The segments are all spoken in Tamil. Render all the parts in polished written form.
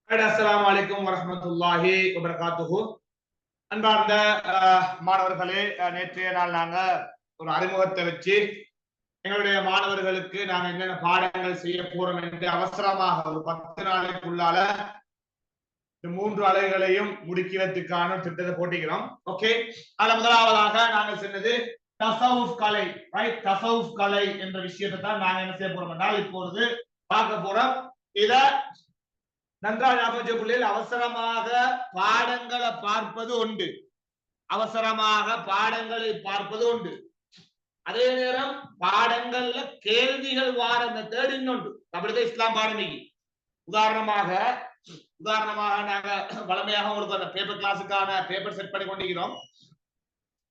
அஸ்ஸலாமு அலைக்கும் வரஹ்மத்துல்லாஹி வபரகாத்துஹு. அன்பார்ந்த மாணவர்களே, நேற்றைய நாள் நாங்க ஒரு அறிமுகத்தை வச்சு எங்களுடைய மாணவர்களுக்கு நாங்க என்னென்ன பாடங்கள் செய்ய போறோம் என்று அவசரமாக ஒரு 10 நாளைக்குள்ளால இந்த 3 அலைகளையும் முடிக்கிறதுக்கான திட்டத்தை போட்டிக்கிறோம். ஓகே, அதுல முதலாவதாக நாங்கள் சொன்னது தசவுஃப் கலை, ரைட்? தசவுஃப் கலை என்ற விஷயத்தை தான் நாங்க என்ன செய்ய போறோம் என்றால் இப்பொழுது பார்க்க போறோம். இத நன்றாக ஞாபகம், அவசரமாக பாடங்களை பார்ப்பது உண்டு, அவசரமாக பாடங்களை பார்ப்பது உண்டு. அதே நேரம் பாடங்கள்ல கேள்விகள் வார மெத்தட் இன்னொன்று. அப்படிதான் இஸ்லாம் பாடம். உதாரணமாக நாங்க வளமையாக உங்களுக்கு அந்த பேப்பர் கிளாஸுக்கான பேப்பர் செட் பண்ணி கொண்டிருக்கிறோம்.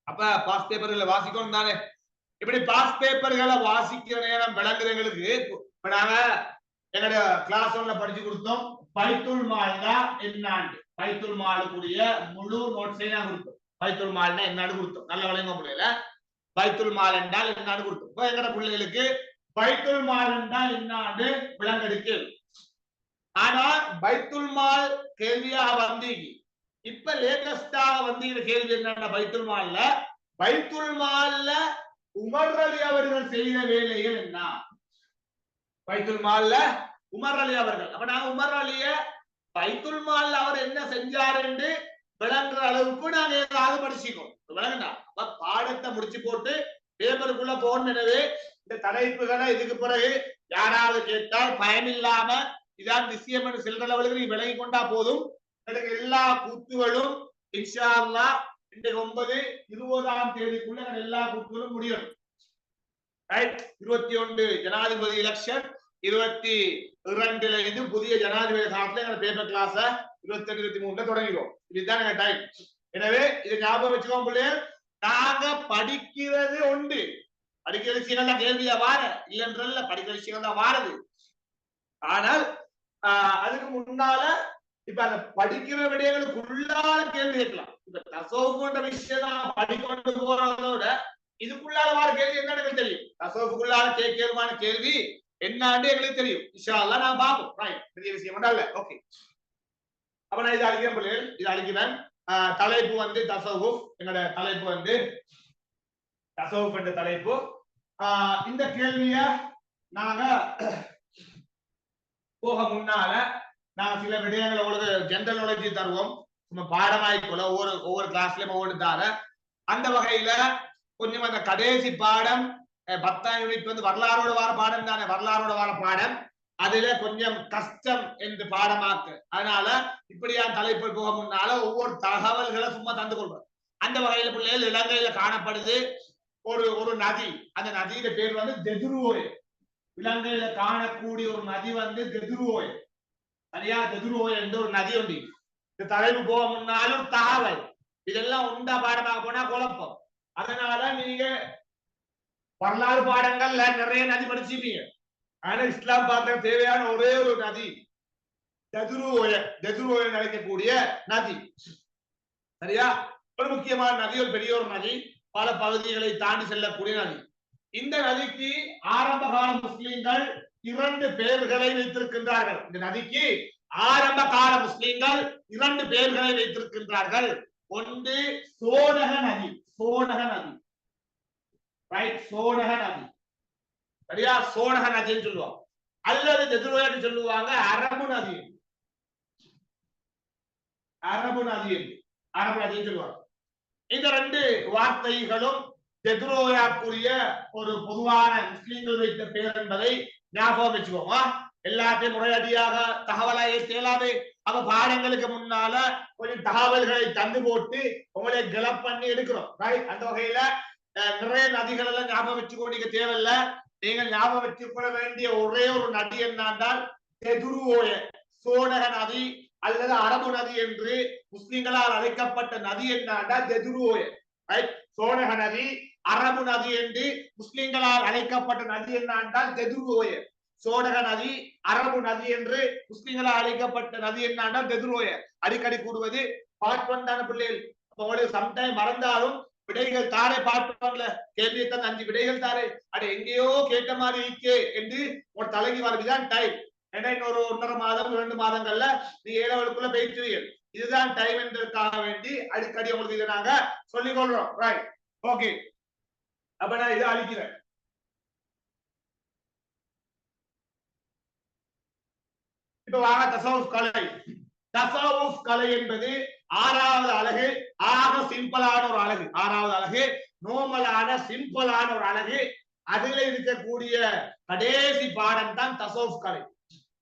அப்ப பாஸ் பேப்பர்களை வாசிக்கணும் தானே. இப்படி பாஸ் பேப்பர்களை வாசிக்கிற நேரம் விளங்குறவங்களுக்கு இப்ப நாங்க எங்களுடைய கிளாஸ் ஒன்ல படிச்சு கொடுத்தோம். பைத்துல் மால்னா என்னாண்டு, பைத்துல் மாலுக்குரிய முழு நோட்ஸை நான் கொடுத்தோம். பைத்துல் மால்னா என்னான்னு கொடுத்தோம். நல்ல வழங்க முடியல. பைத்துல் மால் என்றால் என்னான்னு கொடுத்தோம். இப்ப எங்கட பிள்ளைகளுக்கு பைத்துல் மால் என்றால் என்னாண்டு விளங்கெடுக்கு. ஆனா பைத்துல் மால் கேள்வியாக வந்தீங்க. இப்ப லேட்டஸ்டாக வந்தீங்க கேள்வி என்னன்னா, பைத்துல் மால்ல உமர் அலி அவர்கள் செய்த வேலைகள் என்ன? பைத்துல் மால்ல உமர் அலி அவர்கள். அப்ப நாங்க உமர் அலிய பைத்துல் மால்ல அவர் என்ன செஞ்சார் என்று விளங்குற அளவுக்கு நாங்க ஏதாவது படிச்சுக்கோம். விளங்குனா அப்ப பாடத்தை முடிச்சு போட்டு பேப்பருக்குள்ள போகணும். எனவே இந்த தலைப்புகளை இதுக்கு பிறகு யாராவது கேட்டால் பயமில்லாம இதான் விஷயம் என்று செல்ற லெவலுக்கு நீ விலகி கொண்டா போதும். எனக்கு எல்லா கூத்துகளும் இன்ஷா அல்லாஹ் இன்றைக்கு 9/20ஆம் தேதிக்குள்ள எல்லா கூத்துகளும் முடியும். ரைட்? 21 ஜனாதிபதி எலெக்ஷன், 22ல இருந்து புதிய ஜனாதிபதி காலத்துல எங்க பேப்பர் கிளாஸ 22 23ல தொடங்கிடுவோம். இதுதான் எங்க டைம். எனவே இதை ஞாபகம் வச்சுக்கோங்க. நாங்க படிக்கிறது உண்டு, படிக்கிற விஷயங்கள் தான் கேள்வியா வார இல்லைன்றல்ல, படிக்கிற விஷயங்கள் தான் வாரது. ஆனால் அதுக்கு முன்னால இப்ப அந்த படிக்கிற விடயங்களுக்குள்ளால கேள்வி கேட்கலாம். இப்ப தசவுன்ற விஷயம் தான் படிக்கொண்டு போறதோட இதுக்குள்ளால வார கேள்வி என்னன்னு தெரியும். தசவுக்குள்ளால கேட்கமான கேள்வி என்னன்னு எங்களுக்கு தெரியும். இன்ஷா அல்லாஹ் நான் பார்ப்போம். ரைட்? பெரிய விஷயம் இல்ல. ஓகே, அப்ப நான் இது அழிக்கிறேன் பிள்ளைகள், இது அழிக்கிறேன். தலைப்பு வந்து தசவுஃப். எங்களோட தலைப்பு வந்து தசவுஃப் என்ற தலைப்பு. இந்த கேள்விய நாங்க போக முன்னால நாங்க சில விடயங்களை உங்களுக்கு ஜெனரல் நாலேஜ் தருவோம். நம்ம பாடமாய்க்குள்ள ஒவ்வொரு கிளாஸ்லயும் ஒவ்வொரு தார. அந்த வகையில கொஞ்சம் அந்த கடைசி பாடம் 10ஆம் யூனிட் வந்து வரலாறோட வார பாடம் தானே. வரலாறோட வார பாடம் அதுல கொஞ்சம் கஷ்டம் என்று பாடமாக்கு. அதனால இப்படியா தலைப்பு போக முன்னால ஒவ்வொரு தகவல்களை சும்மா தந்து கொள்வோம். அந்த வகையில பிள்ளைகள் இலங்கையில காணப்படுது ஒரு நதி. அந்த நதியோட பேர் வந்து தெதுருவோய். இலங்கையில காணக்கூடிய ஒரு நதி வந்து தெதுருவோய். சரியா? தெதுருவோய் என்ற ஒரு நதி உண்டு. இந்த தலைப்பு போக முன்னாலும் தகவல் இதெல்லாம் உண்டா பாடமாக போனா குழப்பம். அதனால நீங்க வரலாறு பாடங்கள்ல நிறைய நதி படிச்சுப்பீங்க. ஆனா இஸ்லாம் பார்க்க தேவையான ஒரே ஒரு நதி தெதுருவோய நடக்கக்கூடிய நதி. சரியா? ஒரு முக்கியமான நதி, ஒரு பெரிய ஒரு நதி, பல பகுதிகளை தாண்டி செல்லக்கூடிய நதி. இந்த நதிக்கு ஆரம்ப கால முஸ்லிம்கள் 2 பெயர்களை வைத்திருக்கின்றார்கள். இந்த நதிக்கு ஆரம்ப கால முஸ்லிம்கள் 2 பெயர்களை வைத்திருக்கின்றார்கள். ஒன்று சோனக நதி. சோனக நதி, ரைட்? சோனக நதி. சரியா? சோனக நதின்னு சொல்லுவாங்க. அல்லது தெதுருவோய்னு சொல்லுவாங்க அரபு நதி. அரபு நதி, அரபு நதின்னு சொல்லுவாங்க. இந்த 2 வார்த்தைகளும் தெதுருவோயாக்குரிய ஒரு பொதுவான முஸ்லிம்கள் வைத்த பெயர் என்பதை ஞாபகம் வச்சுக்கோங்க. எல்லாத்தையும் முறையடியாக தகவலாக தேலாது. அப்ப பாடங்களுக்கு முன்னால கொஞ்சம் தகவல்களை தந்து போட்டு உங்களை கெலப் பண்ணி எடுக்கிறோம். ரைட்? அந்த வகையில நிறைய நதிகள் எல்லாம் ஞாபகம் வச்சுக்கொண்டு தேவையில்ல. நீங்கள் ஞாபகம் வச்சுக் கொள்ள வேண்டிய ஒரே ஒரு நதி என்னென்றால் தெதுருவோய, சோனக நதி அல்லது அரபு நதி என்று முஸ்லிம்களால் அழைக்கப்பட்ட நதி என்னென்றால் தெதுருவோய. ரைட்? சோனக நதி, அரபு நதி என்று முஸ்லிம்களால் அழைக்கப்பட்ட நதி என்னென்றால் தெதுருவோய. சோனக நதி, அரபு நதி என்று முஸ்லிம்களால் அழைக்கப்பட்ட நதி என்னென்றால் தெதுருவோய. அடிக்கடி கூடுவது பார்ட் 1 தான பிள்ளைகள். உங்களுக்கு சம்டைம் மறந்தாலும் விடைகள் தாரே பார்ப்பாங்கல, கேள்வியை தான் 5 விடைகள் தாரே, அட எங்கேயோ கேட்ட மாதிரி இருக்கே என்று ஒரு தலைக்கு வரதுதான் டைம். ஏன்னா இன்னொரு 1.5 மாதம் 2 மாதங்கள்ல நீ ஏழவளுக்குள்ள போயிட்டுவீங்க. இதுதான் டைம் என்றதுக்காக வேண்டி அடிக்கடி உங்களுக்கு இதை நாங்க சொல்லிக் கொள்றோம். Right, okay. அப்ப நான் இதை அழிக்கிறேன். இப்ப வாங்க தசவுஃப் கலை. தசவுஃப் கலை என்பது 6வது அழகு. ஆக சிம்பிளான ஒரு அழகு. 6வது அழகு நோமலான சிம்பிளான ஒரு அழகு. அதுல இருக்கக்கூடிய கடைசி பாடம் தான் தசவுஃப் கலை.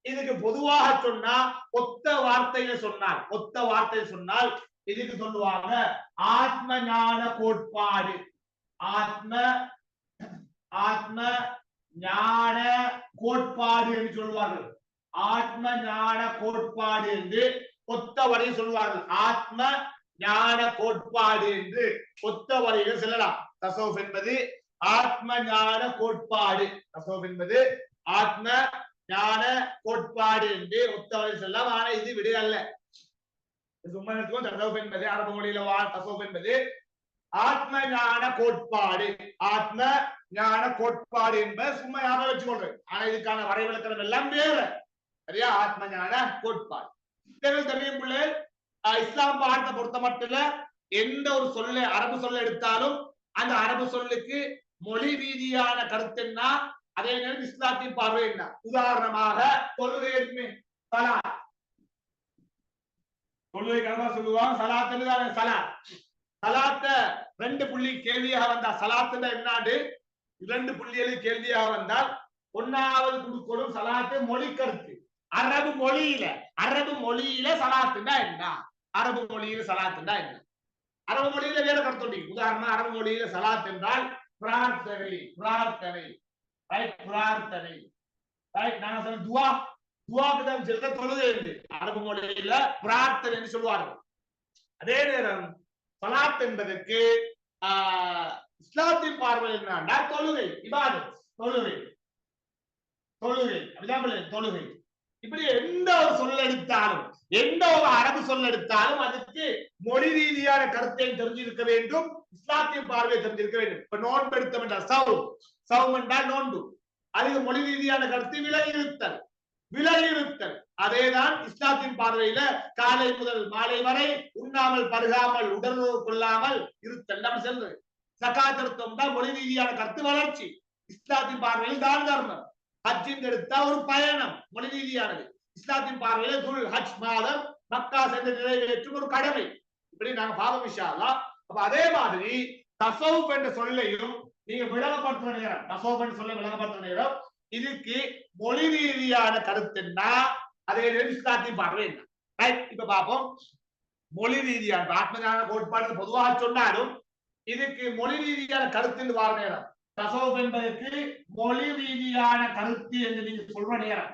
இதுக்கு பொதுவாக சொன்னா ஒத்த வார்த்தையில சொன்னால் இதுக்கு சொல்லுவாங்க ஆத்ம ஞான கோட்பாடு. ஆத்ம ஞான கோட்பாடு என்று சொல்வார்கள். ஆத்ம ஞான கோட்பாடு என்று ஒத்த வரையில் சொல்வார்கள். ஆத்ம ஞான கோட்பாடு என்று ஒத்த வரையில் சொல்லலாம். தசவுஃப் என்பது ஆத்ம ஞான கோட்பாடு. தசவுஃப் என்பது ஆத்ம ஞான கோட்பாடு என்று ஒத்த வரையில் சொல்லலாம். ஆனா இது விடை அல்ல. சும்மா தசவுஃப் என்பது அரபு மொழியில தசவுஃப் என்பது ஆத்ம ஞான கோட்பாடு. ஆத்ம ஞான கோட்பாடு என்பது சும்மா ஞாபகம் வச்சுக்கொள்றேன். ஆனா இதுக்கான வரைவிலக்கணம் எல்லாம் வேற. சரியா? ஆத்ம ஞான கோட்பாடு தெரியும் பிள்ளை. இஸ்லாம் பாடத்தை பொறுத்த மட்டும் எந்த ஒரு சொல்ல அரபு சொல்ல எடுத்தாலும் அந்த அரபு சொல்லுக்கு மொழி ரீதியான கருத்து என்ன, அதே நேரம் இஸ்லாத்தின் பார்வை என்ன. உதாரணமாக தொழுகை சலாத். தொழுகை கடமை சொல்லுவாங்க சலாத். சலாத்த 2 புள்ளி கேள்வியாக வந்தா சலாத்துன்னா என்னாண்டு 2 புள்ளிகள் கேள்வியாக வந்தால் 1வது கொடுக்கணும் சலாத்து மொழி கருத்து. அரபு மொழியில சலாத்துன்னா என்ன? அரபு மொழியில சலாத்துன்னா என்ன? அரபு மொழியில வேற கருத்து. உதாரணமா அரபு மொழியில சலாத் என்றால் பிரார்த்தனை. நான் சொன்ன துவாக்கு தான் சொல்ற தொழுகை என்று அரபு மொழியில பிரார்த்தனை என்று சொல்வார்கள். அதே நேரம் சலாத் என்பதற்கு இஸ்லாத்தின் பார்வை என்னன்னா தொழுகை, இபாதத், தொழுகை. இப்படி எந்த ஒரு சொல்ல எடுத்தாலும் எந்த ஒரு அரபு சொல்ல எடுத்தாலும் அதுக்கு மொழி ரீதியான கருத்தை தெரிஞ்சிருக்க வேண்டும். இஸ்லாத்தின் பார்வையை தெரிஞ்சிருக்க வேண்டும். இப்ப நோன்பு எடுத்தோம் என்றால் சௌம் என்றால் நோன்பு. அதுக்கு மொழி ரீதியான கருத்து விலகிருத்தல். அதேதான் இஸ்லாத்தின் பார்வையில காலை முதல் மாலை வரை உண்ணாமல் பருகாமல் உடலுறவு கொள்ளாமல் இருத்தல். நம்ம செல்றது சகாத் எடுத்தோம் தான் மொழி ரீதியான கருத்து வளர்ச்சி. இஸ்லாத்தின் பார்வையில் தான தர்மம். ஹஜ்ஜின் எடுத்தா ஒரு பயணம் மொழி ரீதியானது. இஸ்லாத்தின் பார்வையில துல் ஹஜ் மாதம் மக்கா சென்று நிறைவேற்றும் ஒரு கடமை. இப்படி நாங்க பாவம் இன்ஷா அல்லாஹ். அப்ப அதே மாதிரி தசவுஃப் என்ற சொல்லையும் நீங்க விளங்கப்படுத்துற நேரம், தசவுஃப் என்ற சொல்லை விளங்கப்படுத்துற நேரம் இதுக்கு மொழி ரீதியான கருத்து என்ன, அதே நேரம் இஸ்லாத்தின் பார்வை என்ன. இப்ப பாப்போம். மொழி ரீதியான ஆத்ம ஞான கோட்பாடு பொதுவாக சொன்னாலும் இதுக்கு மொழி ரீதியான கருத்து வார நேரம் தசவுஃப் என்பதற்கு மொழி ரீதியான கருத்து என்று நீங்க சொல்ற நேரம்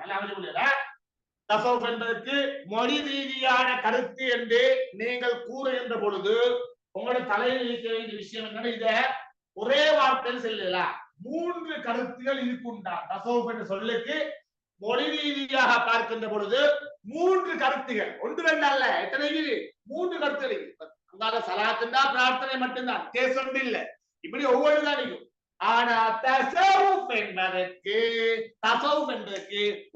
தசவுஃப் என்பதற்கு மொழி ரீதியான கருத்து என்று நீங்கள் கூறுகின்ற பொழுது உங்களோட தலையில் இருக்க வேண்டிய விஷயம் என்னன்னா, இத ஒரே வார்த்தையில் சொல்லலாம். 3 கருத்துகள் இருக்குண்டா. தசவுஃப் என்ற சொல்லுக்கு மொழி ரீதியாக பார்க்கின்ற பொழுது 3 கருத்துகள். 1 2 அல்ல, எத்தனை 3 கருத்துகள். அங்கால சலாத்துண்டா பிரார்த்தனை மட்டும்தான், கேசொண்டு இல்ல. இப்படி ஒவ்வொன்றுதான் இருக்கும். ஆனா தசவுஃப் என்பதற்கு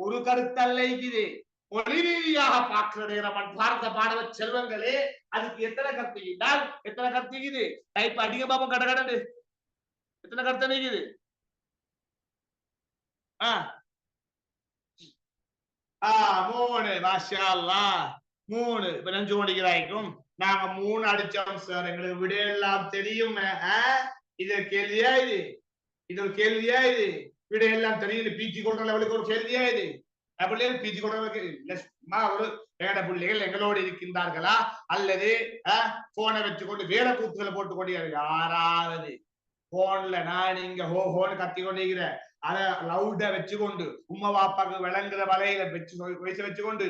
ஒரு கருத்தல்ல இருக்குது. மொழி ரீதியாக பார்க்கிற நேரம் பார்த்த பாடவ செல்வங்களே அதுக்கு எத்தனை கருத்து இருந்தால் எத்தனை கருத்து இருக்குது. டைப் அதிக பாப்பம் கடகடண்டு எத்தனை கருத்து இருக்குது. 3 மாஷா அல்லாஹ் 3. இப்ப நெஞ்சு முடிக்கிறாய்க்கும் நாங்க 3 அடிச்சோம் சார், எங்களுக்கு விடையெல்லாம் தெரியும். இது கேள்வியா? இது ஒரு கேள்வியா? விடையெல்லாம் தெரியும் பீச்சி கொள்ற லெவலுக்கு ஒரு கேள்வியா? பிள்ளைகள் பீச்சி கொள்றதுக்கு ஒரு வேட பிள்ளைகள் எங்களோடு இருக்கின்றார்களா அல்லது போனை வச்சுக்கொண்டு வேற கூத்துக்களை போட்டுக்கொண்டு யாராவது போன்ல நான் இங்க ஹோன்னு கத்தி கொண்டிருக்கிறேன் அத லவுட வச்சுக்கொண்டு உம்மா பாப்பாக்கு விளங்குற வலையில வச்சுக்கொண்டு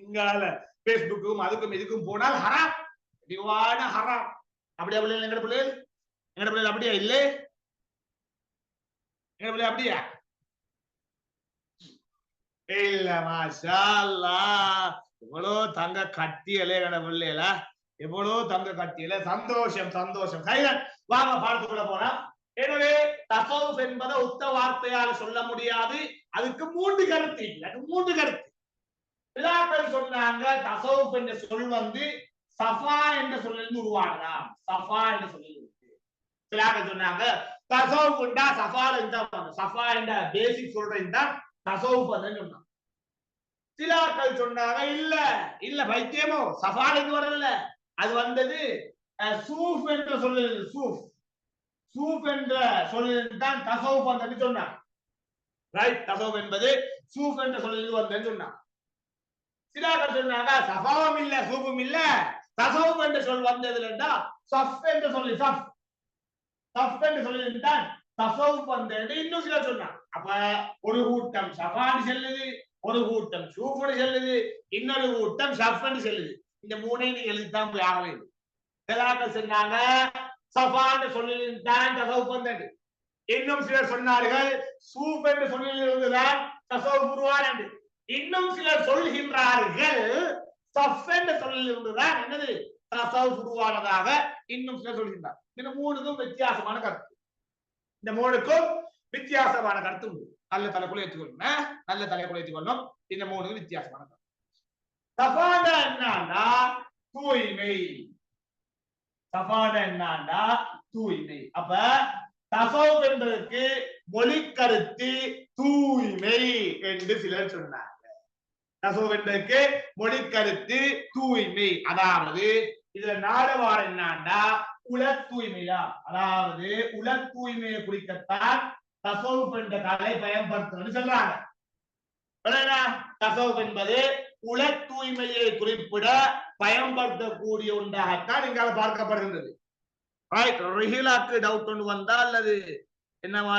இங்கால பேஸ்புக்கும் அதுக்கும் இதுக்கும் போனால் ஹராம், முடிவான ஹராம். அப்படியா பிள்ளைகள்? எங்கட பிள்ளைகள் அப்படியா? இல்ல எங்கட பிள்ளை அப்படியா? இல்ல. மாஷா அல்லாஹ். எவ்வளவு தங்க கட்டியலே எங்கட பிள்ளைல, எவ்வளவு தங்க கட்டியல. சந்தோஷம். வாங்க பாடத்துக்குள்ள போனா. எனவே தசவுப் என்பதை ஒத்த வார்த்தையால சொல்ல முடியாது. அதுக்கு மூன்று கருத்து இல்லை. மூன்று கருத்து விழாக்கள் சொன்னாங்க. தசவுப் என்ற சொல் வந்து சஃபா என்ற சொல்லிலிருந்து உருவாகலாம். சஃபா என்ற சொல்லிலிருந்து விழாக்கள் சொன்னாங்க. தசவுப் உண்டா சஃபால இருந்தா சஃபா என்ற பேசிக் சொல்றேன் தான் தசவுப் சொன்னாங்க. சிலாக்கள் சொன்னாங்க இல்ல இல்ல பைத்தியமோ சஃபால இருந்து வரல, அது வந்தது சூஃப் என்ற சொல்லிலிருந்து. சூஃப் சூஃப் என்ற சொல்லிலிருந்து தான் தசவுப் வந்தது சொன்னாங்க. ரைட், தசவுப் என்பது சூஃப் என்ற சொல்லிலிருந்து வந்ததுன்னு சொன்னாங்க. சிலாக்கள் சொன்னாங்க சஃபாவும் இல்ல சூஃபும் இல்ல, தசவுப் என்ற சொல் வந்ததுல சஃப் என்ற சொல்லி சஃப் சஃப் என்ற சொல்லிலிருந்து தான் தசவுப் வந்தது இன்னும் சிலர் சொன்னாங்க. அப்ப ஒரு கூட்டம் சஃபான்னு செல்லுது, ஒரு கூட்டம் சூஃப்னு செல்லுது, இன்னொரு கூட்டம் ஷஃப்னு செல்லுது. இந்த மூணையும் நீங்க எழுதித்தான் போய் ஆக வேண்டும். சிலாக்கள் சொன்னாங்க சஃபான்னு சொல்லிலிருந்து தான் தசவுப் வந்தது. இன்னும் சிலர் சொன்னார்கள் சூஃப் என்று சொல்லிலிருந்துதான் தசவுப் உருவானது. இன்னும் சிலர் சொல்கின்றார்கள் சஃப் என்ற சொல்லிலிருந்துதான் என்னது தசவுப் உருவானதாக இன்னும் சிலர் சொல்கின்றார். இந்த மூணுக்கும் வித்தியாசமான கருத்து. இந்த மூணுக்கும் வித்தியாசமான கருத்து உண்டு. நல்ல தலைக்குள்ள ஏற்றுக்கொள்ளணும், நல்ல தலைக்குள்ள ஏற்றுக்கொள்ளணும். இந்த மூணுக்கும் வித்தியாசமான கருத்து. சஃபான என்னன்னா தூய்மை. சஃபான என்னன்னா தூய்மை. அப்ப தசவுப் என்பதற்கு மொழி கருத்து தூய்மை என்று சிலர் சொன்னாங்க. தசவுப் என்பதற்கு மொழி கருத்து தூய்மை. அதாவது இதுல நாடவார என்னன்னா உல தூய்மையா, அதாவது உல தூய்மையை குறிக்கத்தான் தசவுப் என்ற கலை பயன்படுத்துறது சொல்றாங்க. தசவுப் என்பது உல தூய்மையை குறிப்பிட பயன்படுத்தக்கூடிய ஒன்றாகத்தான் இங்கால பார்க்கப்படுகின்றது. ரிஹிலாக்கு டவுட் ஒன்று வந்தா அல்லது என்னவா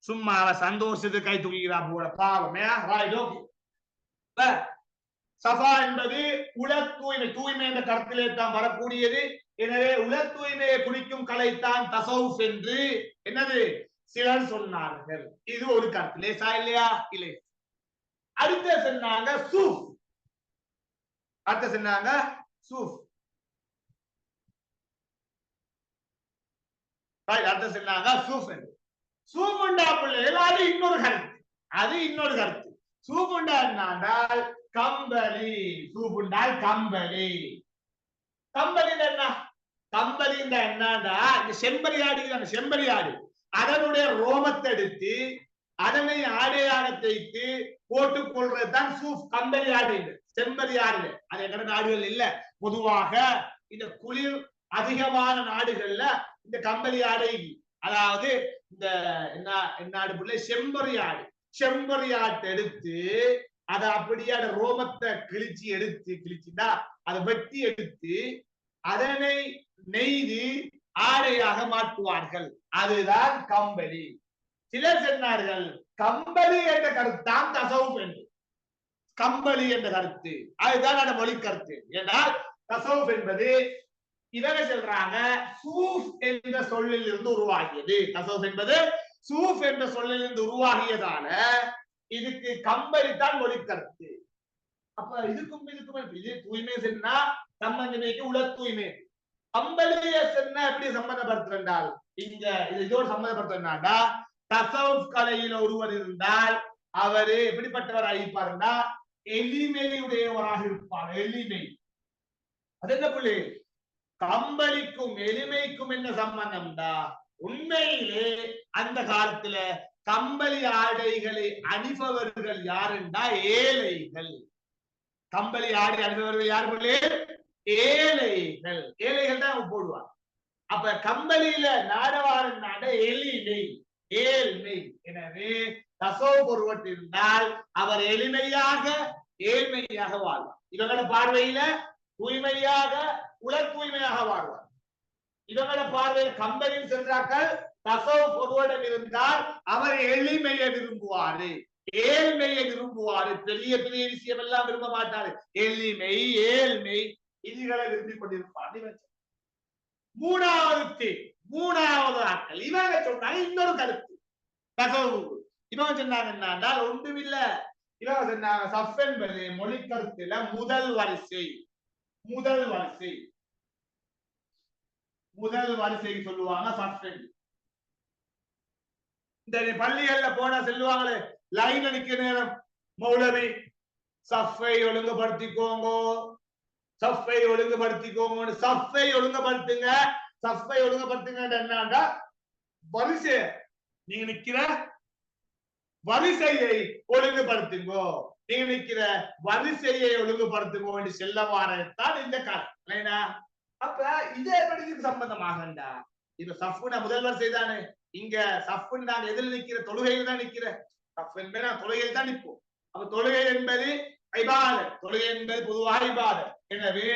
சும்மா சந்தோஷத்துக்கு கை தூக்கிறா போல பாவமே. சஃபா என்பது உல தூய்மை, தூய்மை என்ற கருத்திலே தான் வரக்கூடியது. எனவே உல தூய்மையை குறிக்கும் கலைத்தான் தசவுப் என்று என்னது சிலர் சொன்னார்கள். இது ஒரு கருத்து. லேசா இல்லையா? இல்லை. அடுத்த சொன்னாங்க சூஃப். அடுத்த சொன்னாங்க சூஃப். அடுத்த சொன்னாங்க சூஃப். சூஃபுண்டா பிள்ளைகள் அது இன்னொரு கருத்து. அது இன்னொரு கருத்து. சூஃபுண்டா என்னென்றால் கம்பளி. சூஃபுண்டால் கம்பளி. கம்பளி என்ன? கம்பளி என்னன்னா இந்த செம்பரி ஆடு, செம்பரி ஆடு அதனுடைய ரோமத்தை எடுத்து அதனை ஆடையாக தைத்து போட்டுக் கொள்றதுதான் சூஃப். கம்பளி ஆடு, செம்பரி ஆடு. அது எங்க நாடுகள் இல்ல. பொதுவாக இந்த குளிர் அதிகமான நாடுகள்ல இந்த கம்பளி ஆடை, அதாவது இந்த என்ன ஆடு பிள்ளை செம்பரி ஆடு. செம்பரி ஆட்டை எடுத்து அதை அப்படியே ரோமத்தை கிழிச்சு எடுத்து கிழிச்சுட்டா அதை வெட்டி எடுத்து அதனை நெய்து ஆடையாக மாற்றுவார்கள். அதுதான் கம்பளி. சிலர் சொன்னார்கள் கம்பளி என்ற கருத்தான் தசவுப் என்று. கம்பளி என்ற கருத்து அதுதான் அந்த மொழி கருத்து. என்றால் தசவுப் என்பது இவங்க சொல்றாங்க சூஃப் என்ற சொல்லில் இருந்து உருவாகியது. தசவுப் என்பது சூஃப் என்ற சொல்லில் இருந்து உருவாகியதால இதுக்கு கம்பளி தான் மொழி கருத்து. அப்ப இதுக்கும் இது தூய்மை சொன்னா சம்பந்தமைக்கு உல தூய்மை. கம்பளிய சொன்னா எப்படி சம்பந்தப்படுத்துறால் இங்க இதோடு சம்பந்தப்படுத்துறாண்டா தசவுப் கலையில ஒருவர் இருந்தால் அவரு எப்படிப்பட்டவராக இருப்பாருன்னா எளிமையுடையவராக இருப்பார். எளிமை. அது என்ன புள்ளி? கம்பளிக்கும் எளிமைக்கும் என்ன சம்பந்தம்டா? உண்மையிலே அந்த காலத்துல கம்பளி ஆடைகளை அணிபவர்கள் யாருண்டா ஏழைகள். கம்பளி ஆடை அணிபவர்கள் யாரு? ஏழைகள். ஏழைகள் தான் போடுவாங்க. அப்ப கம்பளியில நாடவாரன் நாட எளிமை, ஏழ்மை. எனவே தசவுப் ஒருவர் இருந்தால் அவர் எளிமையாக ஏழ்மையாக வாழ்வார். இவங்களோட பார்வையில தூய்மையாக உல தூய்மையாக வாழ்வார். இவங்களோட பார்வையில் கம்பளியில் சென்றார்கள் தசவுப் ஒருவரிடம் இருந்தால் அவர் எளிமையை விரும்புவாரு, ஏழ்மையை விரும்புவாரு. பெரிய பெரிய விஷயம் எல்லாம் விரும்ப மாட்டாரு. எளிமை ஏழ்மை இதுகளை விரும்பி கொண்டிருப்பார். மூணாவது ஆட்கள் இவங்க சொன்னாங்க இன்னொரு கருத்து. தசவுப் இவங்க சொன்னாங்க என்னன்னா ஒன்றுமில்ல, இலவச சஃப் என்பது மொழிக்கருத்துல முதல் வரிசை முதல் வரிசை முதல் வரிசை சொல்லுவாங்க சஃப். இந்த பள்ளிகள்ல போனா சொல்லுவாங்களே லைன் அடிக்க நேரம் மௌலவி சஃபை ஒழுங்குபடுத்திக்கோங்க சஃபை ஒழுங்குபடுத்திக்கோங்க சஃபை ஒழுங்குபடுத்துங்க சஃபை ஒழுங்குபடுத்துங்க என்னன்னா வரிசை நீங்க நிக்கிற வரிசையை ஒழுங்குபடுத்துங்கோ நீங்க நிக்கிற வரிசையை ஒழுங்குபடுத்துங்கோ என்று செல்லவாரத்தான் இந்த காலம். அப்ப இதே படிக்கு சம்பந்தமாகண்டா இப்ப சஃப்னா முதல் வரிசை தானே இங்க சஃப்னு நான் எதில் நிக்கிற தொழுகையில் தான் நிக்கிற சஃப் என்பது நான் தொழுகையில் தான் நிற்போம். அப்ப தொழுகை என்பது இபாதத் தொழுகை என்பது பொதுவாக இபாதத். எனவே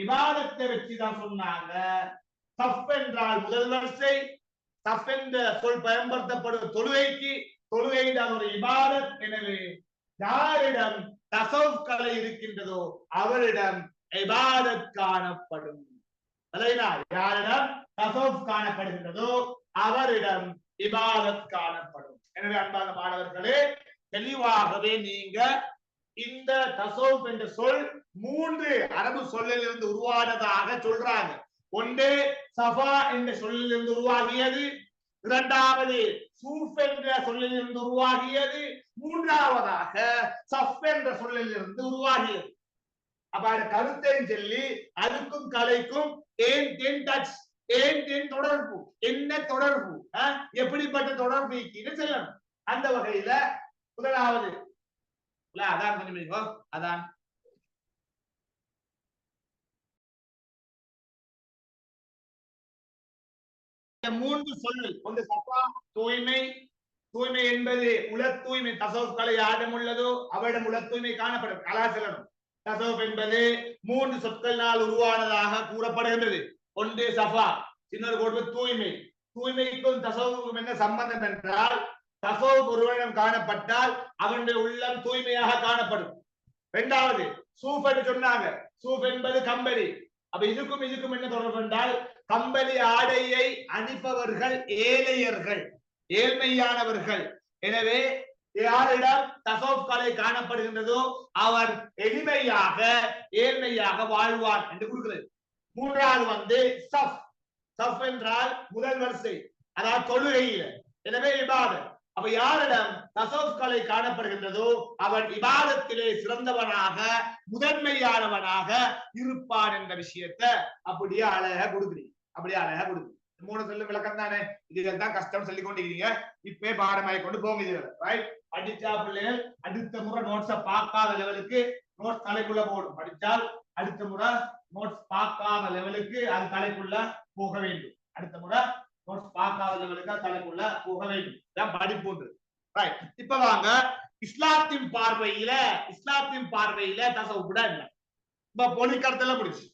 இபாதத்தை வச்சுதான் சொன்னாங்க சஃப் என்றால் முதல் வரிசை சஃப் என்ற சொல் பயன்படுத்தப்படும் தொழுகைக்கு தொழுகை ஒரு இபாதத். எனவே யாரிடம் தஸவ்வுஃப் கலை இருக்கின்றதோ அவரிடம் இபாதத் காணப்படும். யாரிடம் தஸவ்வுஃப் காணப்படுகின்றதோ அவரிடம் இபாதத் காணப்படும். எனவே அன்பான மாணவர்களே தெளிவாகவே நீங்க இந்த தஸவ்வுஃப் என்ற சொல் 3 அரபு சொல்லில் இருந்து உருவானதாக சொல்றாங்க. ஒன்று சஃபா என்ற சொல்லில் இருந்து உருவாகியது, இரண்டாவது சூஃப் என்ற சொல்லில் இருந்து உருவாகியது, மூன்றாவதாக சஃப் என்ற சொல்லில் இருந்து உருவாகியது. அப்ப அந்த கருத்தை சொல்லி அதுக்கும் கலைக்கும் ஏன் தொடர்பு என்ன தொடர்பு எப்படிப்பட்ட தொடர்பு செல்லணும். அந்த வகையில முதலாவது அதான் கொஞ்சம் அதான் மூன்று சொல்லு ஒன்று சஃபா தூய்மை தூய்மை என்பது உல தூய்மை தஸவ்வுஃப் கலை யாரிடம் உள்ளதோ அவரிடம் உல தூய்மை காணப்படும். கலாச்சலம் தஸவ்வுஃப் என்பது 3 சொற்களினால் உருவானதாக கூறப்படுகின்றது. ஒன்று சஃபா இன்னொரு கோட்பு தூய்மை. தூய்மைக்கும் தஸவ்வுஃபுக்கும் என்ன சம்பந்தம் என்றால் தஸவ்வுஃப் ஒருவரிடம் காணப்பட்டால் அவனுடைய உள்ளம் தூய்மையாக காணப்படும். இரண்டாவது சூஃப் என்று சொன்னாங்க. சூஃப் என்பது கம்பளி. அப்ப இதுக்கும் என்ன தொடர்பு என்றால் கம்பளி ஆடையை அணிப்பவர்கள் ஏழையர்கள் ஏழ்மையானவர்கள். எனவே யாரிடம் தஸவ்வுஃப் கலை காணப்படுகின்றதோ அவர் எளிமையாக ஏழ்மையாக வாழ்வார் என்று கொடுக்கிறது. மூன்றாவது சஃப். சஃப் என்றால் முதல் வரிசை அதாவது தொழுகையில. எனவே இபாதத். அப்ப யாரிடம் தஸவ்வுஃப் கலை காணப்படுகின்றதோ அவன் இபாதத்திலே சிறந்தவனாக முதன்மையானவனாக இருப்பான் என்ற விஷயத்தை அப்படியே அழகா கொடுக்குறீங்க. அப்படியே அழகா கொடுக்குறீங்க. 3 சொல்லு விளக்கம் தானே. இதுகள் தான் கஷ்டம் சொல்லி கொண்டிருக்கீங்க. இப்பே பாடமாகி கொண்டு போங்க. இதுகள் ரைட். படிச்சா பிள்ளைகள் அடுத்த முறை நோட்ஸை பார்க்காத லெவலுக்கு நோட்ஸ் தலைக்குள்ள போடும். படிச்சால் அடுத்த முறை நோட்ஸ் பார்க்காத லெவலுக்கு அது தலைக்குள்ள போக வேண்டும். அடுத்த முறை நோட்ஸ் பார்க்காத லெவலுக்கு அது தலைக்குள்ள போக வேண்டும். இதான் படிப்பு. ரைட். இப்ப வாங்க இஸ்லாத்தின் பார்வையில தஸவ்வுஃப் என்ன? இப்ப பொலிக்கர்த்தல முடிச்சு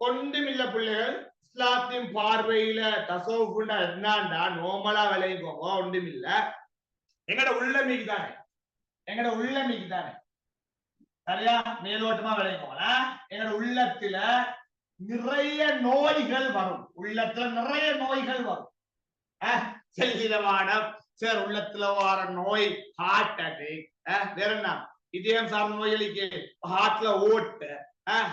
ஒன்றும் இல்ல பிள்ளைகள். இஸ்லாத்தின் பார்வையில தஸவ்வுஃப் என்னண்டா நோமலா விளையுங்க ஒன்றும் இல்ல. எங்கட உள்ளமைக்கு தானே சரியா மேலோட்டமா விளையுங்க. எங்கட உள்ளத்துல நிறைய நோய்கள் வரும். செல்லிதமானம் சார் உள்ளத்துல வர நோய் ஹார்ட் அட்டாக் வேற என்ன இதயம் சார்ந்த நோய்களுக்கு ஹார்ட்ல ஓட்ட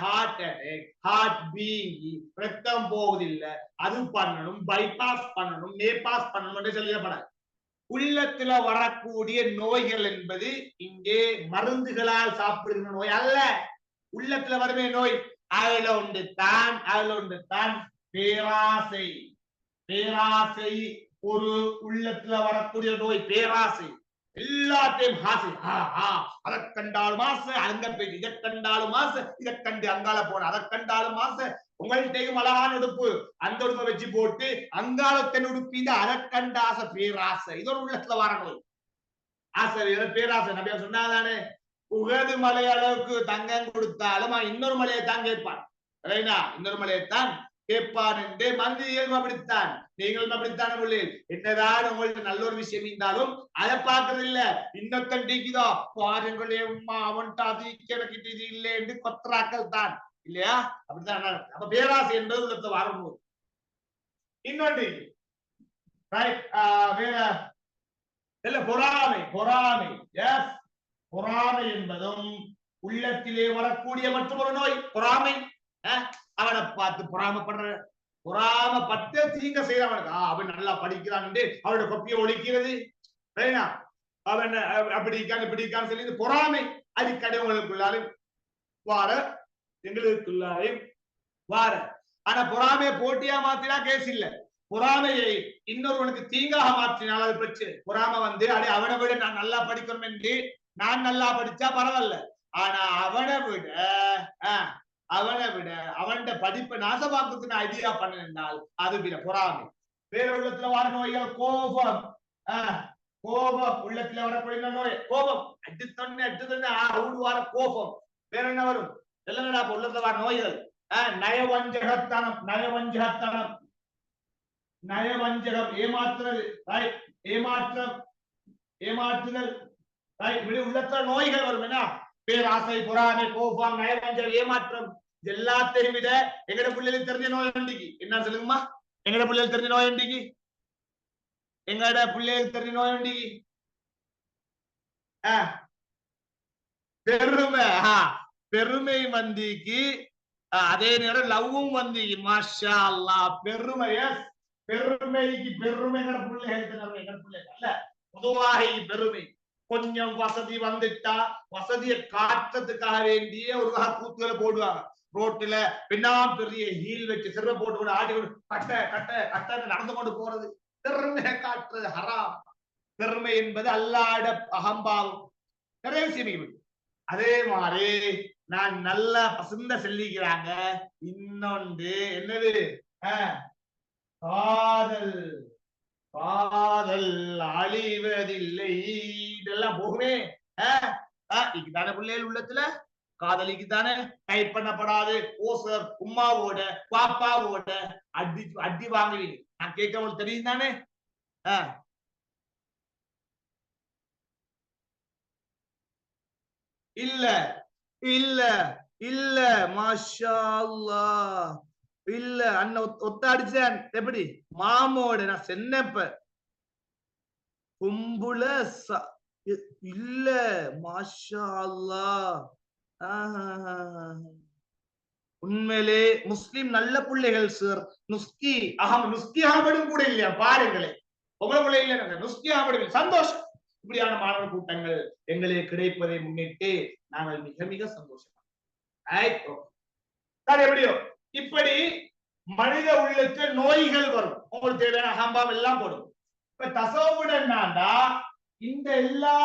ஹார்ட் அட்டாக் ஹார்ட் பீங்கி ரத்தம் போவதில்லை அது பண்ணணும் பைபாஸ் பண்ணணும் நேபாஸ் பண்ணணும் என்று சொல்லிடப்படாது. உள்ளத்துல வரக்கூடிய நோய்கள் என்பது இங்கே மருந்துகளால் சாப்பிடுகிற நோய் அல்ல. உள்ளத்துல வருமே நோய் அதுல ஒன்று தான் பேராசை. ஒரு உள்ளத்துல வரக்கூடிய நோய் பேராசை. எல்லாத்தையும் ஆசை. அதை கண்டாலும் ஆசை அங்க போய் இதை கண்டாலும் ஆசை இதை கண்டு அங்கால போன அதை கண்டாலும் ஆசை. உங்கள்கிட்டையும் அழகான உடுப்பு அந்த உடுப்பை வச்சு போட்டு அங்காலத்தின் உடுப்பு இந்த அதை கண்ட ஆசை பேராசை. இது ஒரு உள்ளத்துல வர நோய். ஆசை பேராசை. நபியா சொன்னாதானே உகது மலை அளவுக்கு தங்கம் கொடுத்தாலும் இன்னொரு மலையை தான் கேட்பான். இன்னொரு மலையைத்தான் கேட்பான் என்று மனித இயல்பு அப்படித்தான். நீங்களும் அப்படித்தானே உள்ளீர்கள். என்னதான் உங்கள்ட்ட நல்ல ஒரு விஷயம் இருந்தாலும் அதை பார்க்கறது இல்ல. இன்னொத்தன் டீக்குதோ பாருங்களே உமா அவன்ட்டு அது கிடக்கிட்டு இது இல்லை என்று கொத்தராக்கள் தான் இல்லையா? அப்படித்தான். அப்ப பேராசை என்பது உள்ளத்தை வரும்போது இன்னொன்று வேற இல்ல பொறாமை. எஸ் பொறாமை என்பதும் உள்ளத்திலே வரக்கூடிய மற்றொரு நோய். பொறாமை. அவனை பார்த்து பொறாமப்படுற, பொறாமப்பட்டு தீங்க செய்யறவனுக்கு அவன் நல்லா படிக்கிறான் என்று அவனோட கொப்பியை ஒழிக்கிறது. அவன் அப்படி இருக்கான் இப்படி இருக்கான்னு சொல்லி பொறாமை அடிக்கடி உங்களுக்குள்ளாலும் வார, எங்களுக்குள்ளாரையும் வார. ஆனா பொறாமையை போட்டியா மாத்தினா கேஸ் இல்ல. பொறாமையை இன்னொருவனுக்கு தீங்காக மாற்றினால் அது பிரச்சனை. பொறாமை வந்து அடி அவனை விட நான் நல்லா படிக்கணும் என்று நான் நல்லா படிச்சா பரவாயில்ல. ஆனா அவனை விட அவன் படிப்பை நாசமாக்குறதுக்கு நான் ஐடியா பண்ணினால் அது பொறாமை. வேற உள்ளத்துல வர நோய்கள் கோபம். கோபம் உள்ளத்துல வரக்கூடிய நோய் கோபம். அடித்தொன்னு அவுடு வர கோபம். வேற என்ன வரும்? இல்லைங்கடா உள்ளத்துல வர நோய்கள் நயவஞ்சகத்தனம். நயவஞ்சகம் ஏமாற்றுறது. ஏமாற்றுதல். இப்படி உள்ளத்துல நோய்கள் வரும். என்ன? பேராசை, பொறாமை, கோபம், நயவஞ்சகம், ஏமாற்றம். எல்லாத்தையும் விட எங்கட பிள்ளைகளுக்கு தெரிஞ்ச நோய் உண்டிக்கு என்ன சொல்லுங்கம்மா? எங்கட பிள்ளைகளுக்கு தெரிஞ்ச நோய் உண்டிக்கு எங்கட பிள்ளைகளுக்கு தெரிஞ்ச நோய் உண்டிக்கு பெருமை. பெருமை வந்திக்கு அதே நேரம் லவ்வும் வந்து மாஷா அல்லாஹ். பெருமைய பெருமைக்கு பெருமைங்கிற பிள்ளைகள் அல்ல, பொதுவாக பெருமை. கொஞ்சம் வசதி வந்துட்டா வசதியை காட்டுறதுக்காக வேண்டிய ஒரு கூத்துகளை போடுவாங்க. ரோட்டுல பின்னாம் பெரிய ஹீல் வச்சு சிறுவை போட்டு கூட ஆட்டி கொண்டு கட்ட கட்ட கட்ட நடந்து கொண்டு போறது பெருமையை காட்டுறது ஹராம். பெருமை என்பது அல்லாட அகம்பாவம். நிறைய விஷயம். அதே மாதிரி நான் நல்லா பசுந்த சொல்லிக்கிறாங்க. இன்னொன்று என்னது? காதல். காதல் அழிவதில்லை. இதெல்லாம் போகுமே. இதுதானே பிள்ளைகள் உள்ளத்துல காதலிக்கு தானே டைப் பண்ணப்படாது போஸ்டர் உமாவோட பாப்பாவோட அடி வாங்குவீங்க. நான் கேட்க உங்களுக்கு தெரியும் தானே? இல்ல இல்ல இல்ல மாஷா அல்லாஹ். இல்ல அண்ணன் ஒத்தாடிச்சேன். எப்படி மாமோட நான் சென்னப்ப கும்புல இல்ல மாஷா அல்லாஹ். உண்மையிலே முஸ்லிம் நல்ல பிள்ளைகள் சார். நுஸ்கி அகமடும் கூட இல்லையா பாருங்களே. உங்களை இல்ல நுஸ்கி அகமடும் சந்தோஷம். இப்படியான மாணவர் கூட்டங்கள் எங்களே கிடைப்பதை முன்னிட்டு நாங்கள் மிக மிக சந்தோஷம். எப்படியோ இப்படி மனித உள்ளத்துல நோய்கள் வரும். உங்களுக்கு தேவையான அகம்பாவம் எல்லாம் போடும். இப்ப தசவுடன்டா இந்த எல்லா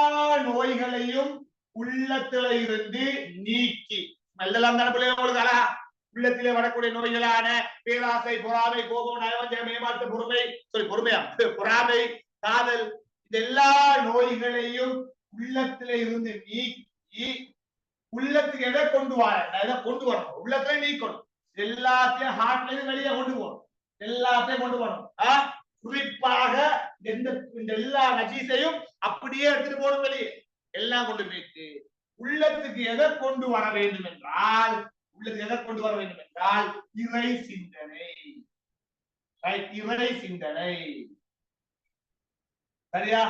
நோய்களையும் உள்ளத்துல இருந்து நீக்கி எல்லாம் தானே பிள்ளைங்க அழகா உள்ளத்திலே வரக்கூடிய நோய்களான பேராசை, பொறாமை, கோபம், நயவஞ்சகம், ஏமாற்று, பொறாமை, காதல், இந்த எல்லா நோய்களையும் உள்ளத்திலே இருந்து நீக்கி உள்ளத்துக்கு எதை கொண்டு வரணும்? உள்ளத்துல நீக்கணும். எல்லாத்தையும் ஹார்ட்ல இருந்து வெளியே கொண்டு போகணும். எல்லாத்தையும் கொண்டு வரணும். குறிப்பாக இந்த எல்லா நஜீஸையும் அப்படியே எடுத்துட்டு போகணும் வெளியே. எல்லாம் கொண்டு போயிட்டு உள்ளத்துக்கு எதை கொண்டு வர வேண்டும் என்றால் இறை சிந்தனை. இறை சிந்தனை. சரியா?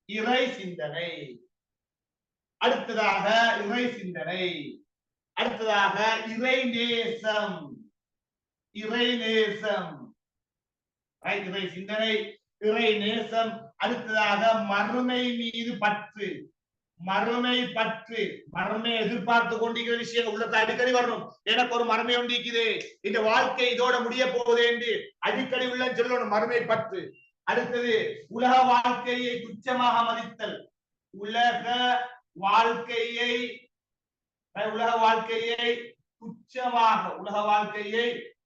இறை சிந்தனை. அடுத்ததாக இறை சிந்தனை. அடுத்ததாக இறை நேசம். இறை நேசம். இறை சிந்தனை, இறை நேசம். அடுத்ததாக மறுமை மீது பற்று. மறுமை பற்று. மறுமை எதிர்பார்த்து கொண்டிருக்கிற விஷயம் உள்ளத்தை அடிக்கடி வரணும். எனக்கு ஒரு மறுமை ஒன்றிக்குது, இந்த வாழ்க்கை இதோட முடிய போகுது என்று அடிக்கடி உள்ள சொல்லணும். மறுமை பற்று. அடுத்தது உலக வாழ்க்கையை துச்சமாக மதித்தல். உலக வாழ்க்கையை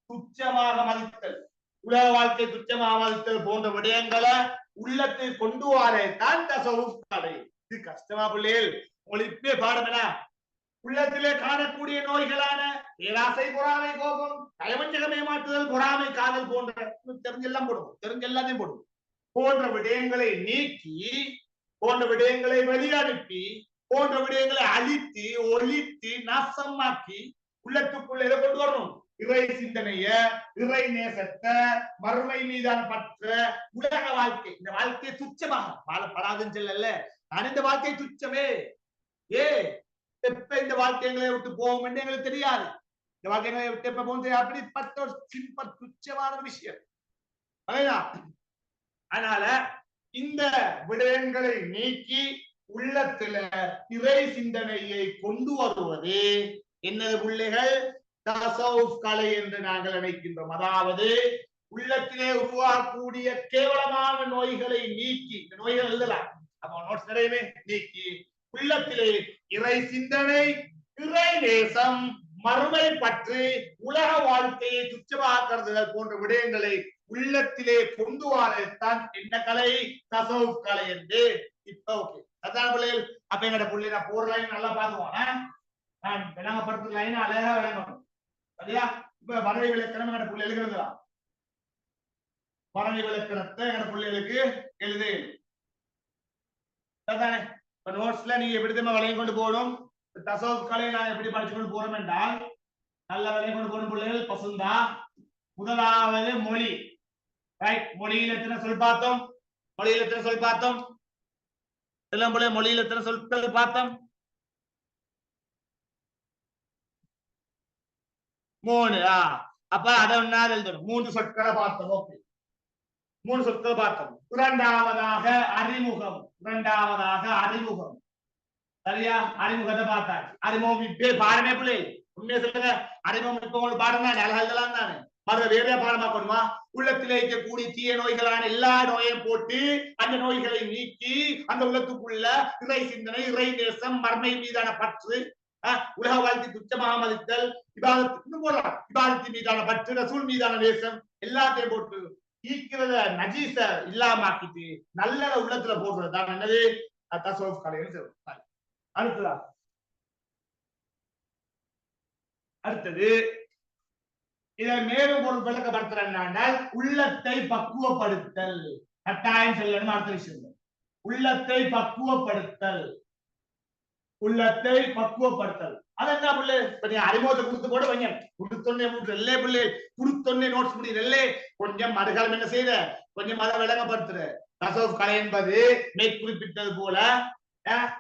துச்சமாக மதித்தல். உலக வாழ்க்கை துச்சமாக மதித்தல் போன்ற விடயங்களை உள்ளத்தை கொண்டு வரத்தான் தசவுஃப் கடை. இது கஷ்டமா பிள்ளைகள்? உங்களுக்கு இப்பே பாடம் என்ன? உள்ளத்திலே காணக்கூடிய நோய்களான பேராசை, பொறாமை, கோபம், நயவஞ்சகம், ஏமாற்றுதல், பொறாமை, காதல் போன்ற தெரிஞ்செல்லாத்தையும் போடுவோம். போன்ற விடயங்களை நீக்கி, போன்ற விடயங்களை வெளியனுப்பி, போன்ற விடயங்களை அழித்து ஒழித்து நாசமாக்கி உள்ளத்துக்குள்ள எதை கொண்டு வரணும்? இறை சிந்தனைய, இறை நேசத்தை, மறுமை மீதான பற்ற, உலக வாழ்க்கை. இந்த வாழ்க்கையை துச்சமாக வாழப்படாதுன்னு சொல்லல. நான் இந்த வாழ்க்கை துச்சமே, ஏ எப்ப இந்த வாழ்க்கைகளை விட்டு போவோம் என்று எங்களுக்கு தெரியாது. இந்த வாழ்க்கைகளை விட்டு எப்ப போகும் தெரியாது. அப்படிப்பட்ட ஒரு சிம்பிள் துச்சமான விஷயம். அதனால இந்த விடயங்களை நீக்கி உள்ளத்துல இறை சிந்தனையை கொண்டு வருவது என்னது பிள்ளைகள்? தசவுஃப் கலை என்று நாங்கள் நினைக்கின்றோம். அதாவது உள்ளத்திலே உருவாகக்கூடிய கேவலமான நோய்களை நீக்கி, இந்த நோய்கள் எழுதலாம் அப்ப நோட்ஸ் நிறையவே நீக்கி உள்ளத்திலே இறை சிந்தனை, இறை நேசம், மறுமை பற்று, உலக வாழ்க்கையை துச்சமாக்குறது போன்ற விடயங்களை உள்ளத்திலே கொண்டு வரத்தான் என்ன கலை? தசவுஃப் கலை என்று. இப்ப ஓகே அதான் பிள்ளைகள். அப்ப எங்கட பிள்ளை நான் போற லைன் நல்லா பாத்துவோம். நான் விளங்கப்படுத்துற லைன் அழகா விளங்கணும் சரியா? இப்ப பறவை விளக்கணம் எங்கட பிள்ளை எழுதுறதா? பறவை விளக்கணத்தை எங்கட பிள்ளைகளுக்கு எழுது தானே. இப்ப நோட்ஸ்ல நீங்க எப்படி தெரியுமா விளைய கொண்டு போகணும்? தசவுஃப் கலை நான் எப்படி படிச்சு கொண்டு போறோம் என்றால் நல்ல விளைய கொண்டு போகணும் பிள்ளைகள். பசுந்தா முதலாவது மொழி. ரைட், மொழியில் எத்தனை சொல் பார்த்தோம்? மொழியில் எத்தனை சொல் பார்த்தோம்? எல்லாம் போல மொழியில் எத்தனை சொற்கள் பார்த்தோம்? 3. அப்ப அதை ஒன்னாவது எழுதணும். 3 சொற்களை பார்த்தோம். ஓகே, 3 சொற்கள் பார்த்தோம். இரண்டாவதாக அறிமுகம். இரண்டாவதாக அறிமுகம். சரியா? அறிமுகத்தை பார்த்தாச்சு. அறிமுகம் இப்பே பாடமே பிள்ளை உண்மையை சொல்லுங்க. அறிமுகம் இப்ப உங்களுக்கு பாடம் தானே, அழகா எழுதலாம் தானே. மறு வேற பாடமாக்கணுமா? உள்ளத்திலே இருக்கக்கூடிய தீய நோய்களான எல்லா நோயையும் போட்டு அந்த நோய்களை நீக்கி அந்த உள்ளத்துக்குள்ள இறை சிந்தனை, இறை நேசம், மர்மை மீதான பற்று, உலக வாழ்க்கை துச்சமாக மதித்தல், இபாதத்தின் மீதான பற்று, ரசூல் மீதான நேசம் எல்லாத்தையும் போட்டு ஈக்கிறத நஜீச இல்லாமக்கிட்டு நல்ல உள்ளத்துல போடுறது தான் என்னது? தசவுஃப் கலைன்னு சொல்றோம். அடுத்தது இதை மேலும் ஒரு விளக்கப்படுத்துறால் உள்ளத்தை பக்குவப்படுத்தல். கட்டாயம் சொல்லணும். அடுத்த விஷயம் உள்ளத்தை பக்குவப்படுத்தல். உள்ளத்தை பக்குவப்படுத்தல் அது என்ன பிள்ளை? இப்ப நீ அறிமுகத்தை கொடுத்து போட வைங்க. கொடுத்தொன்னே எல்லே பிள்ளை கொடுத்தொன்னே நோட்ஸ் முடியல. கொஞ்சம் மறுகாலம் என்ன செய்யற? கொஞ்சம் அதை விளங்கப்படுத்துற. தசவுஃப் கலை என்பது மேற்குறிப்பிட்டது போல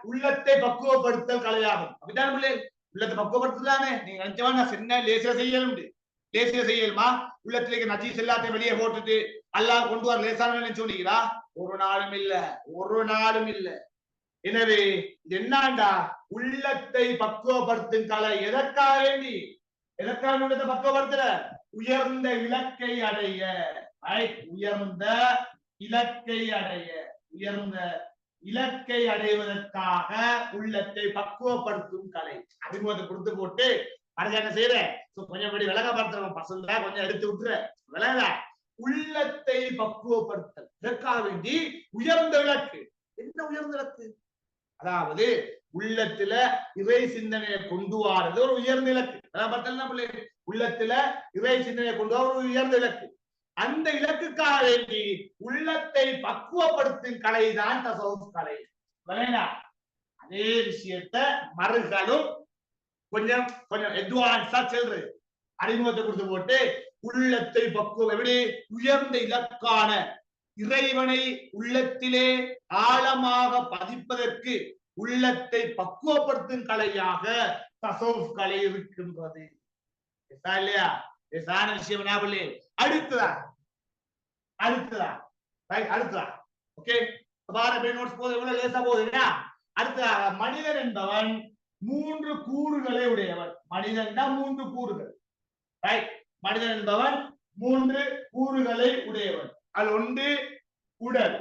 உள்ளத்தை பக்குவப்படுத்தல் கலையாகும். அப்படிதான் பிள்ளை உள்ளத்தை பக்குவப்படுத்தலானே. நீங்க நினைச்சவா நான் சின்ன லேசியா செய்யணும். லேசியா செய்யலுமா? உள்ளத்திலேயே நஜீஸ் எல்லாத்தையும் வெளியே போட்டுட்டு அல்லாஹ் கொண்டு வர லேசான சொன்னீங்களா? ஒரு நாளும் இல்ல, ஒரு நாளும் இல்ல. எனவே என்னண்டா உள்ளத்தை பக்குவப்படுத்தும் கலை. எதற்காக வேண்டி? எதற்காக உள்ளத்தை பக்குவப்படுத்துற? உயர்ந்த இலக்கை அடைய. உயர்ந்த இலக்கை அடைய. உயர்ந்த இலக்கை அடைவதற்காக உள்ளத்தை பக்குவப்படுத்தும் கலை. அறிமுகத்தை கொடுத்து போட்டு அது என்ன செய்யற? கொஞ்சம் படி விளக்கப்படுத்துற பசங்க கொஞ்சம் எடுத்து விட்டுற விளங்க. உள்ளத்தை பக்குவப்படுத்தல் இதற்காக வேண்டி உயர்ந்த இலக்கு. என்ன உயர்ந்த இலக்கு? அதாவது உள்ளத்துல இறை சிந்தனையை கொண்டு வாரது ஒரு உயர்ந்த இலக்கு. உள்ளத்துல இறை சிந்தனையை கொண்டு வர ஒரு உயர்ந்த இலக்கு. அந்த இலக்குக்காக வேண்டி உள்ளத்தை பக்குவப்படுத்தும் கலைதான் தசவுஃப் கலை. அதே விஷயத்த மறுகளும் கொஞ்சம் கொஞ்சம் அட்வான்ஸா செல்றது. அறிமுகத்தை கொடுத்து போட்டு உள்ளத்தை பக்குவம் எப்படி? உயர்ந்த இலக்கான இறைவனை உள்ளத்திலே ஆழமாக பதிப்பதற்கு உள்ளத்தை பக்குவப்படுத்தும் கலையாக தசவுஃப் கலை இருக்கின்றது. இல்லையா? விஷயம் ஞாபகம். அடுத்ததா ஓகே நோட்ஸ் போது எவ்வளவு லேசா போகுதுன்னா அடுத்ததாக மனிதன் என்பவன் 3 கூறுகளை உடையவன். மனிதன் தான் 3 கூறுகள். மனிதன் என்பவன் 3 கூறுகளை உடையவன். அது ஒன்று உடல்,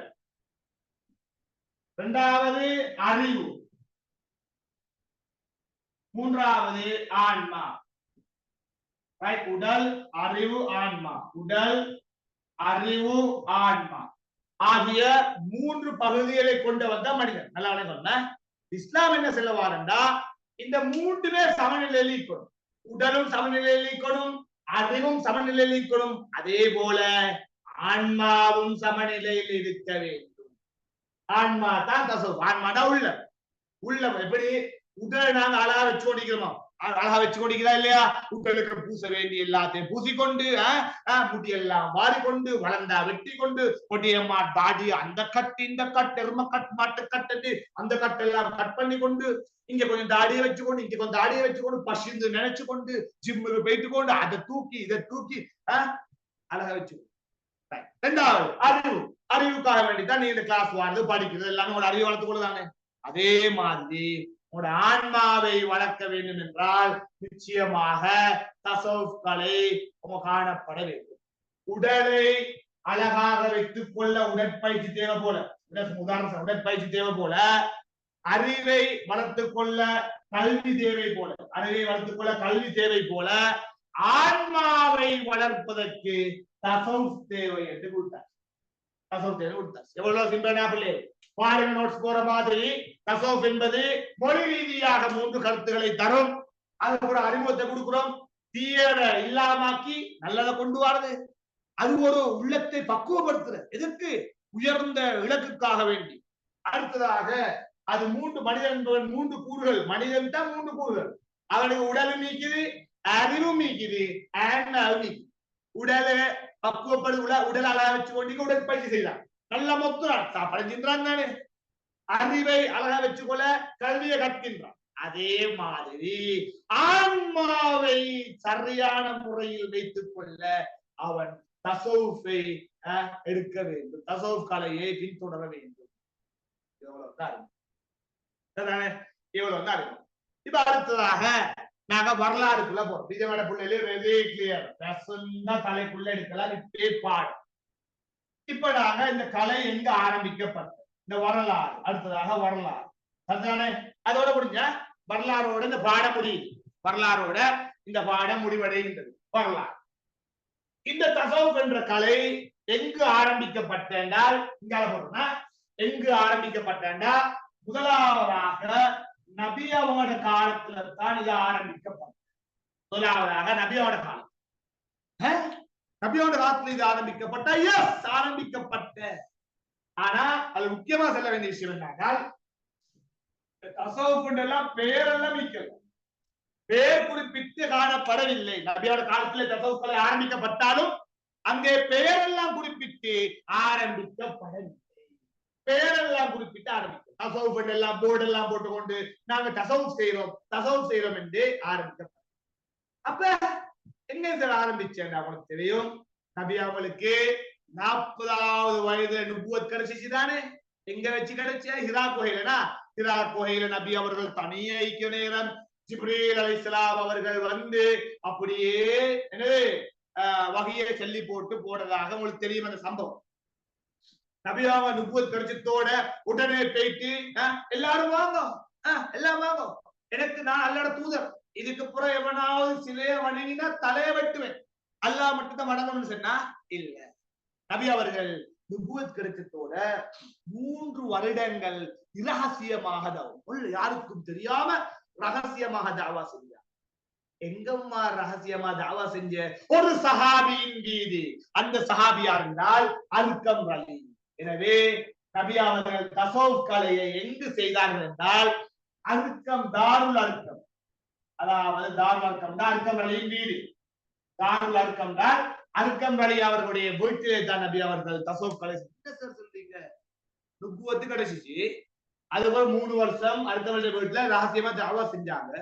இரண்டாவது அறிவு, மூன்றாவது ஆன்மா. உடல், அறிவு, ஆன்மா. உடல், அறிவு, ஆன்மா ஆகிய 3 பகுதிகளை கொண்டவன் தான் மனிதன். நல்லா சொன்ன. இஸ்லாம் என்ன செல்லவாருண்டா இந்த 3மே சமநிலையில் இருக்கணும். உடலும் சமநிலையில் இருக்கணும், அறிவும் சமநிலையில் இருக்கணும், அதே போல ஆன்மாவும் சமநிலையில் இருக்க வேண்டும். ஆன்மா தான் தசவுஃப். ஆன்மா தான் உள்ளம். உள்ளம் எப்படி உடலை நாங்க அழகா வச்சு கொண்டிருக்கிறோமோ அழகா வச்சு கொண்டிருக்கிறா இல்லையா? உடலுக்கு பூச வேண்டிய எல்லாத்தையும் பூசிக்கொண்டு முடியெல்லாம் வாரிக்கொண்டு வளர்ந்தா வெட்டி கொண்டு கொடியம்மா தாடி அந்த கட்டு இந்த கட்டு எரும கட் மாட்டு கட்டு அந்த கட்டெல்லாம் கட் பண்ணி கொண்டு இங்க கொஞ்சம் தாடியை வச்சுக்கொண்டு இங்க கொஞ்சம் தாடியை வச்சுக்கொண்டு பசிந்து நினைச்சு கொண்டு ஜிம்முக்கு போயிட்டு கொண்டு அதை தூக்கி இதை தூக்கி அழகா வச்சு. ரெண்டாவது அறிவு. அறிவுக்காக வேண்டிதான் நீ இந்த கிளாஸ் வாழ்ந்து படிக்கிறது எல்லாமே உங்களோட அறிவு வளர்த்து கொள்ளுதானே. அதே மாதிரி உங்களோட ஆன்மாவை வளர்க்க வேண்டும் என்றால் நிச்சயமாக தசவுஃப் கலை காணப்பட வேண்டும். உடலை அழகாக வைத்துக் கொள்ள உடற்பயிற்சி தேவை போல, உதாரணம் உடற்பயிற்சி தேவை போல, அறிவை வளர்த்துக் கொள்ள கல்வி தேவை போல, அறிவை வளர்த்துக் கொள்ள கல்வி தேவை போல, ஆன்மாவை வளர்ப்பதற்கு தசவுஃப் தேவை என்று கொடுத்தார். தசவுஃப் தேவை கொடுத்தார். எவ்வளவு சிம்பிளான பிள்ளை பாருங்க. நோட்ஸ் போற மாதிரி தசவுஃப் என்பது மொழி ரீதியாக 3 கருத்துக்களை தரும். அதுக்கு ஒரு அறிமுகத்தை கொடுக்கிறோம். தீயத இல்லாமாக்கி நல்லதை கொண்டு வரது. அது ஒரு உள்ளத்தை பக்குவப்படுத்துறது. எதற்கு? உயர்ந்த இலக்குக்காக வேண்டி. அடுத்ததாக அது 3 மனிதன் 3 கூறுகள். மனிதன் தான் 3 கூறுகள். அவனுக்கு உடலும் நீக்குது, அறிவும் நீக்குது, ஆன்மாவும் நீக்குது. உடலை பக்குவப்படுத்த உடல் அழகா வச்சு கொண்டு உடற்பயிற்சி செய்யலாம். நல்ல மொத்தம் சாப்பாடு தின்றான் தானே. அறிவை அழகா வச்சுக்கொள்ள கல்வியை கற்கின்றான். அதே மாதிரி ஆன்மாவை சரியான முறையில் வைத்துக் கொள்ள அவன் தசவுஃபை எடுக்க வேண்டும். தசவுஃப் கலையை பின்தொடர வேண்டும். இவ்வளவுதான் இவ்வளவுதான். இப்ப அடுத்ததாக நாங்க வரலாறுக்குள்ள போறோம். விஜயவாட பிள்ளையில தலைக்குள்ள எடுக்கலாம். இப்பே பாடம். இப்ப நாங்க இந்த கலை எங்க ஆரம்பிக்கப்பட்டது, இந்த வரலாறு. அடுத்ததாக வரலாறு அதுதானே. அதோட முடிஞ்ச வரலாறோட இந்த பாடம் முடியுது. வரலாறோட இந்த பாடம் முடிவடைகின்றது. வரலாறு. இந்த தசவுஃப் என்ற கலை எங்கு ஆரம்பிக்கப்பட்டால் இங்க போறோம்னா எங்கு ஆரம்பிக்கப்பட்டா முதலாவதாக நபியோட காலத்துல தான் இது ஆரம்பிக்கப்பட்டது. முதலாவதாக நபியோட காலம். நபியோட காலத்துல இது ஆரம்பிக்கப்பட்ட ஆரம்பிக்கப்பட்ட. ஆனா அது முக்கியமா சொல்ல வேண்டிய விஷயம் என்னன்னா தசவுஃப் எல்லாம் பேரெல்லாம் மிக்கல, பேர் குறிப்பிட்டு காணப்படவில்லை. நபியோட காலத்துல தசவுஃப் கலை ஆரம்பிக்கப்பட்டாலும் அங்கே பெயரெல்லாம் குறிப்பிட்டு ஆரம்பிக்கப்படவில்லை. பெயரெல்லாம் குறிப்பிட்டு ஆரம்பிக்கும். தசவுஃப் எல்லாம் போர்டு எல்லாம் போட்டுக்கொண்டு நாங்க தசவுஃப் செய்யறோம் என்று ஆரம்பிக்கப்பட்டோம். அப்ப எங்க ஆரம்பிச்சேன் அவங்களுக்கு தெரியும். நபி அவங்களுக்கு 40வது வயதுல நுபுவத் கிடைச்சிச்சு தானே. எங்க வச்சு கிடைச்ச? ஹிரா குகையிலனா. ஹிரா குகையில நபி அவர்கள் தனியே ஐக்கிய நேரம் ஜிப்ரீல் அலைஹிஸ்ஸலாம் அவர்கள் வந்து அப்படியே வகையை சொல்லி போட்டதாக உங்களுக்கு தெரியும் அந்த சம்பவம். நபியாவ நுபுவத் கிடைச்சதோட உடனே போயிட்டு எல்லாரும் வாங்க, எல்லாம் வாங்க, எனக்கு நான் அல்லாஹ்வோட தூதர், இதுக்கு புறம் எவனாவது சிலைய வணங்கினா தலைய வெட்டுவேன், அல்லாஹ் மட்டும்தான் வணங்கணும்னு சொன்னா இல்ல. நபி அவர்கள் நுபுவத் கிடைச்சதோட 3 வருடங்கள் இரகசியமாக யாருக்கும் தெரியாம ரகசியமாக தாவா செஞ்சார். எங்கம்மா ரகசியமா தாவா செஞ்ச? ஒரு சஹாபியின் மீது. அந்த சஹாபியா இருந்தால் அல்கம் ரலி. எனவே நபி அவர்கள் தசவுஃப் கலையை எங்கு செய்தார்கள் என்றால் அல்கம், தாருல் அல்கம். அதாவது தாருல் அல்கம் தான் அல்கம் ரலியின் வீடு. தாருல் அல்கம் தான் அல்கம் ரலி அவர்களுடைய வீட்டிலே தான் நபி அவர்கள் தசவுஃப் கலை சொல்றீங்க. நுபுவத்து கிடைச்சிச்சு, அதுக்கப்புறம் 3 வருஷம் அல்கம் ரலி வீட்டுல ரகசியமா தாவா செஞ்சாங்க.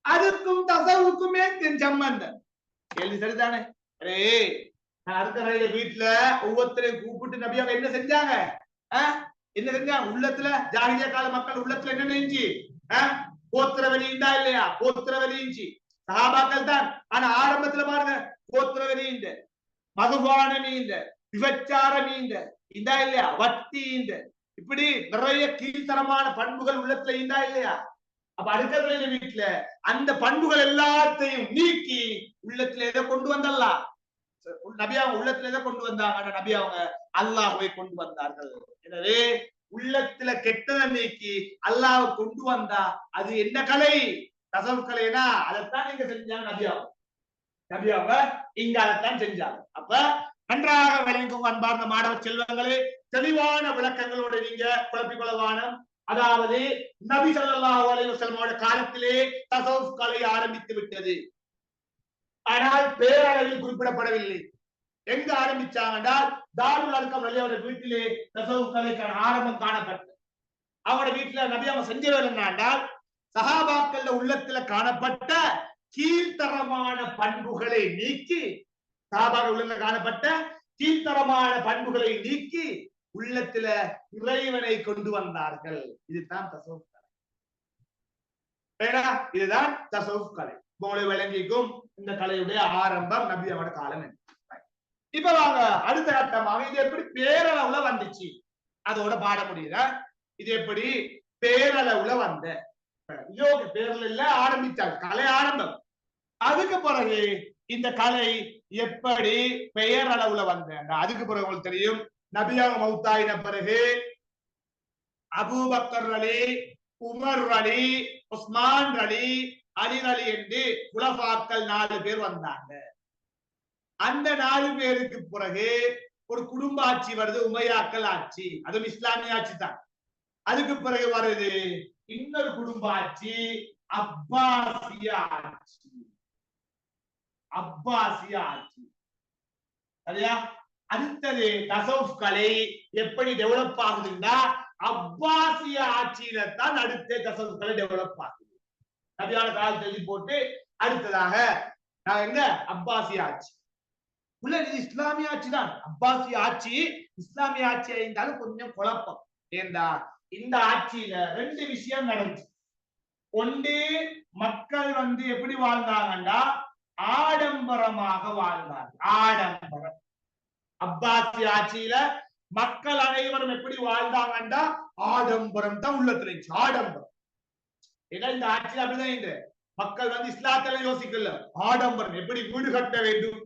அதுக்கும் தசவுக்குமே சம்பந்தம். கேள்வி சரிதானே? அல்கம் வீட்டுல ஒவ்வொருத்தரையும் கூப்பிட்டு நபி அவங்க என்ன செஞ்சாங்க? என்ன செஞ்சாங்க? உள்ளத்துல ஜாகிலியா கால மக்கள் உள்ளத்துல என்ன நெஞ்சு கோத்திர வெளியிண்டா இல்லையா? கோத்திர வெளியிஞ்சி சஹாபாக்கள் தான். ஆனா ஆரம்பத்துல பாருங்க கோத்திர வெளியின்ற, மதுபான மீந்த, விபச்சார மீந்த இந்தா இல்லையா? வட்டி இந்த, இப்படி நிறைய கீழ்த்தரமான பண்புகள் உள்ளத்துல இந்தா இல்லையா? அப்ப அடுத்த வீட்டுல அந்த பண்புகள் எல்லாத்தையும் நீக்கி உள்ளத்துல எதை கொண்டு வந்தல்லாம்? நபி அவங்க உள்ளத்துல எதை கொண்டு வந்தாங்க? நபி அவங்க அல்லாஹ்வை கொண்டு வந்தார்கள். எனவே உள்ளத்துல கெட்டதை நீக்கி அல்லாஹ்வை கொண்டு வந்தா அது என்ன கலை? தசவுஃப் கலைனா அதைத்தான் நீங்க செஞ்சாங்க நபி அவங்க. நபி அவங்க இங்க அதைத்தான் செஞ்சாங்க. அப்ப நன்றாக விளங்கும் அன்பார்ந்த மாணவ செல்வங்களே, தெளிவான விளக்கங்களோட நீங்க குழப்பிக் கொள்ளவானம். அதாவது நபி ஸல்லல்லாஹு அலைஹி வஸல்லம் காலத்திலே தஸவுஃப் கலை ஆரம்பித்து விட்டது. ஆனால் பேரளவில் குறிப்பிடப்படவில்லை. எங்க ஆரம்பிச்சாங்கன்னா தாருல் அர்கம் ரலியல்லாஹு அன்ஹு வீட்டிலே தஸவுஃப் கலைக்கான ஆரம்பம் காணப்பட்டது. அவங்களோட வீட்டுல நபி அவங்க செஞ்சவர் என்னன்னா சஹாபாக்கள் உள்ளத்துல காணப்பட்ட கீழ்த்தரமான பண்புகளை நீக்கி சஹாபாக்கள் உள்ளத்துல காணப்பட்ட கீழ்த்தரமான பண்புகளை நீக்கி உள்ளத்துல இறைவனை கொண்டு வந்தார்கள். இதுதான் தஸவுஃப் கலை. இதுதான் தஸவுஃப் கலை. உங்களை விளங்கிக்கும் இந்த கலையுடைய ஆரம்பம் நபி அவரோட காலம். இப்ப வாங்க அடுத்த கட்டமாக இது எப்படி பேரளவுல வந்துச்சு அதோட பாட முடியுதா? இது எப்படி பேரளவுல வந்த பேரளவுல ஆரம்பிச்சாங்க கலை ஆரம்பம். அதுக்கு பிறகு இந்த கலை எப்படி பெயரளவுல வந்த அதுக்கு பிறகு உங்களுக்கு தெரியும். நபியாக மௌத்தாயின பிறகு அபூபக்கர் அலி, உமர் அலி, உஸ்மான் அலி, அலி அலி என்று குலஃபாக்கள் 4 பேர் வந்தாங்க. அந்த 4 பேருக்கு பிறகு ஒரு குடும்ப ஆட்சி வருது, உமையாக்கள் ஆட்சி. அதுவும் இஸ்லாமிய ஆட்சி தான். அதுக்கு பிறகு வருது இன்னொரு குடும்ப ஆட்சி, அப்பாசிய ஆட்சி. அப்பாசிய ஆட்சி சரியா? அடுத்தது தஸவுஃப் கலை எப்படி டெவலப் ஆகுதுன்னா அப்பாசிய ஆட்சியில தான் அடுத்த தஸவுஃப் கலை டெவலப் ஆகுது. நபியான காலத்தை எழுதி போட்டு அடுத்ததாக எங்க அப்பாசிய ஆட்சி உள்ள இது இஸ்லாமிய ஆட்சி தான். அப்பாசிய ஆட்சி இஸ்லாமிய ஆட்சி இருந்தாலும் கொஞ்சம் குழப்பம். ஏண்டா இந்த ஆட்சியில 2 விஷயம் நடந்துச்சு. ஒன்று மக்கள் எப்படி வாழ்ந்தாங்கன்னா ஆடம்பரமாக வாழ்ந்தாங்க. ஆடம்பரம். அப்பாசிய ஆட்சியில மக்கள் அனைவரும் எப்படி வாழ்ந்தாங்கன்னா ஆடம்பரம் தான் உள்ளத்துல இருந்துச்சு. ஆடம்பரம். ஏன்னா இந்த ஆட்சியில அப்படிதான் இந்த மக்கள் இஸ்லாத்துல யோசிக்கல. ஆடம்பரம் எப்படி வீடு கட்ட வேண்டும்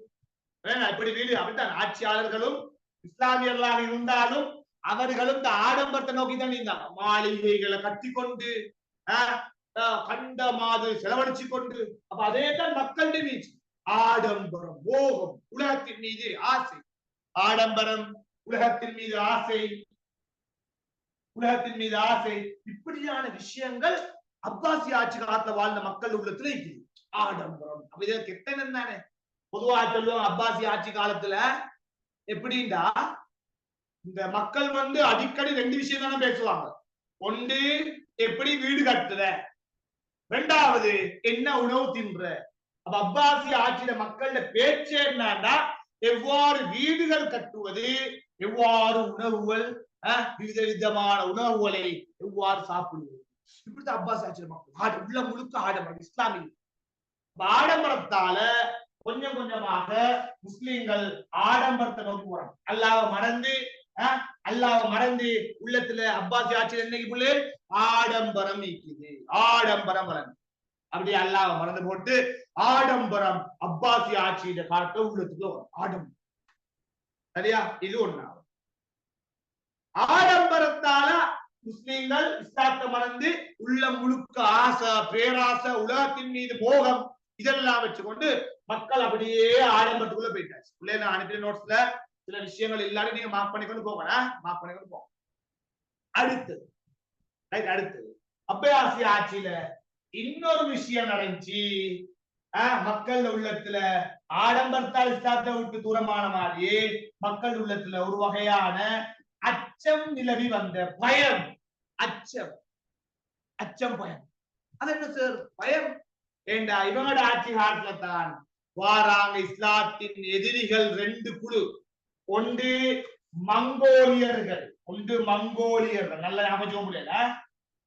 எப்படி வீடு அப்படித்தான். ஆட்சியாளர்களும் இஸ்லாமியர்களாக இருந்தாலும் அவர்களும் இந்த ஆடம்பரத்தை நோக்கி தான் இருந்தாங்க. மாளிகைகளை கட்டி கொண்டு கண்ட மாதிரி செலவழிச்சு கொண்டு அப்ப அதே தான் மக்களுடைய வீச்சு. ஆடம்பரம், மோகம், உலகத்தின் மீது ஆசை. ஆடம்பரம், உலகத்தின் மீது ஆசை, உலகத்தின் மீது ஆசை. இப்படியான விஷயங்கள் அப்பாசிய ஆட்சி காலத்துல வாழ்ந்த மக்கள் உள்ளத்துல இருக்குது. ஆடம்பரம் அப்ப இதை கெட்டனம் தானே. பொதுவா சொல்லுவாங்க அப்பாசிய ஆட்சி காலத்துல எப்படின்னா இந்த மக்கள் அடிக்கடி 2 விஷயம் தானே பேசுவாங்க. ஒன்று எப்படி வீடு கட்டுற, 2வது என்ன உணவு தின்ற. அப்ப அப்பாசிய ஆட்சியில மக்களோட பேச்சே என்னன்னா எவ்வாறு வீடுகள் கட்டுவது, எவ்வாறு உணவுகள் விவித விதமான உணவுகளை எவ்வாறு சாப்பிடுவது. இப்படித்தான் அப்பாசிய ஆட்சியில மக்கள் உள்ள முழுக்க ஆடம்பரம். இஸ்லாமிய ஆடம்பரத்தால கொஞ்சம் கொஞ்சமாக முஸ்லிம்கள் ஆடம்பரத்தை நோக்கி போறாங்க. அல்லாஹ்வை மறந்து உள்ளத்துல அப்பாசிய ஆட்சியில் என்னைக்கு ஆடம்பரம் நீக்குது. ஆடம்பரம் வளர்ந்து அப்படியே அல்லாஹ்வை மறந்து போட்டு ஆடம்பரம் அப்பாசிய ஆட்சியில காட்ட உள்ளத்துக்கு ஆடம்பரம். சரியா? இது ஒண்ணாவது. ஆடம்பரத்தால முஸ்லிம்கள் இஸ்லாத்தை மறந்து உள்ள முழுக்க ஆசை, பேராசை, உலகத்தின் மீது மோகம் இதெல்லாம் வச்சுக்கொண்டு மக்கள் அப்படியே ஆடம்பரத்துக்குள்ள போயிட்டாச்சு. உள்ளே நான் அனுப்பின நோட்ஸ்ல சில விஷயங்கள் எல்லாரும் நீங்க மார்க் பண்ணிக்கொண்டு போங்க. மார்க் பண்ணிக்கொண்டு போங்க. அடுத்தது அப்பாசிய ஆட்சியில இன்னொரு விஷயம் நடந்துச்சு. மக்கள் உள்ளத்துல ஆடம்பரத்தால் இஸ்லாத்தை விட்டு தூரமான மாதிரி மக்கள் உள்ளத்துல ஒரு வகையான அச்சம் நிலவி வந்த பயம். அச்சம், பயம். அது என்ன சார் பயம்? ஏண்டா இவங்களோட ஆட்சி காலத்துல தான் வாராங்க இஸ்லாத்தின் எதிரிகள் 2 குழு. ஒன்று மங்கோலியர்கள், நல்ல ஞாபகம் முடியல.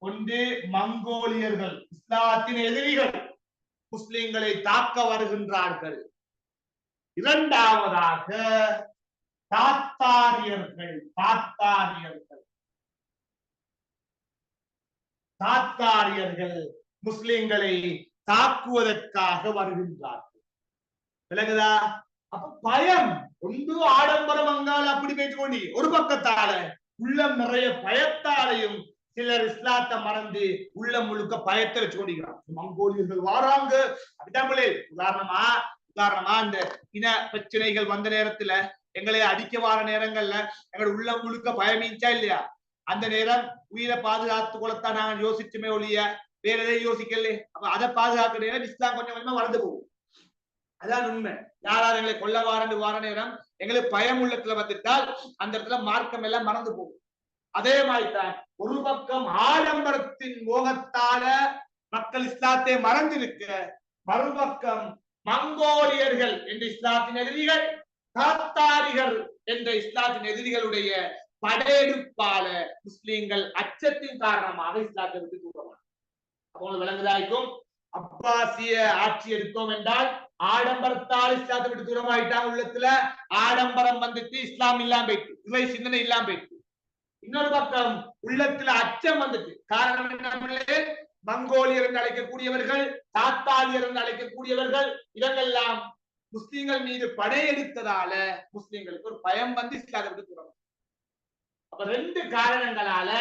ஒன்று மங்கோலியர்கள் இஸ்லாத்தின் எதிரிகள், முஸ்லிம்களை தாக்க வருகின்றார்கள். 2வதாக தாத்தாரியர்கள் முஸ்லிம்களை தாக்குவதற்காக வருகின்றார்கள். விளங்குதா? அப்ப பயம். ஒன்று ஆடம்பரம் அங்கால அப்படி பேசிக்கொண்டு ஒரு பக்கத்தால உள்ளம் நிறைய பயத்தாலையும் சிலர் இஸ்லாத்தை மறந்து உள்ள முழுக்க பயத்தை வச்சு கொண்டிருக்கிறார். மங்கோலியர்கள் வாராங்க அப்படியே. உதாரணமா இந்த இன பிரச்சனைகள் வந்த நேரத்துல எங்களை அடிக்க வார நேரங்கள்ல எங்களோட உள்ள முழுக்க பயமிச்சா இல்லையா? அந்த நேரம் உயிரை பாதுகாத்துக் கொள்ளத்தான் நாங்கள் யோசிச்சுமே ஒழிய வேற எதையும் யோசிக்கல. அப்ப அதை பாதுகாக்கிற நேரம் இஸ்லாம் கொஞ்சம் கொஞ்சமா வளர்ந்து போகும். அதான் உண்மை. யாராவது எங்களை கொல்ல வார நேரம் எங்களுக்கு பயம் உள்ளத்துல வந்துட்டால் அந்த இடத்துல மார்க்கம் எல்லாம் மறந்து போகும். அதே மாதிரிதான் ஒரு பக்கம் ஆடம்பரத்தின் மோகத்தால மக்கள் இஸ்லாத்தை மறந்திருக்க, மறுபக்கம் மங்கோலியர்கள் என்ற இஸ்லாத்தின் எதிரிகள், தாத்தாரிகள் என்ற இஸ்லாத்தின் எதிரிகளுடைய படையெடுப்பால முஸ்லிம்கள் அச்சத்தின் காரணமாக இஸ்லாத்தை விட்டு தூரமான அவங்களுக்கு விளங்குதாய்க்கும். அப்பாசிய ஆட்சி எடுத்தோம் என்றால் ஆடம்பரத்தால் இஸ்லாத்தை விட்டு தூரமாயிட்டாங்க. உள்ளத்துல ஆடம்பரம் வந்துட்டு இஸ்லாம் இல்லாம போயிட்டு, இவை சிந்தனை இல்லாம போயிட்டு. இன்னொரு பக்கம் உள்ளத்துல அச்சம் வந்துட்டு. காரணம் என்ன? மங்கோலியர் என்று அழைக்கக்கூடியவர்கள், தாத்தாலியர் என்று அழைக்கக்கூடியவர்கள், இவங்கெல்லாம் முஸ்லிம்கள் மீது படையெடுத்ததால முஸ்லிம்களுக்கு ஒரு பயம் வந்து இஸ்லாத்தை விட்டு தூரம். அப்ப ரெண்டு காரணங்களால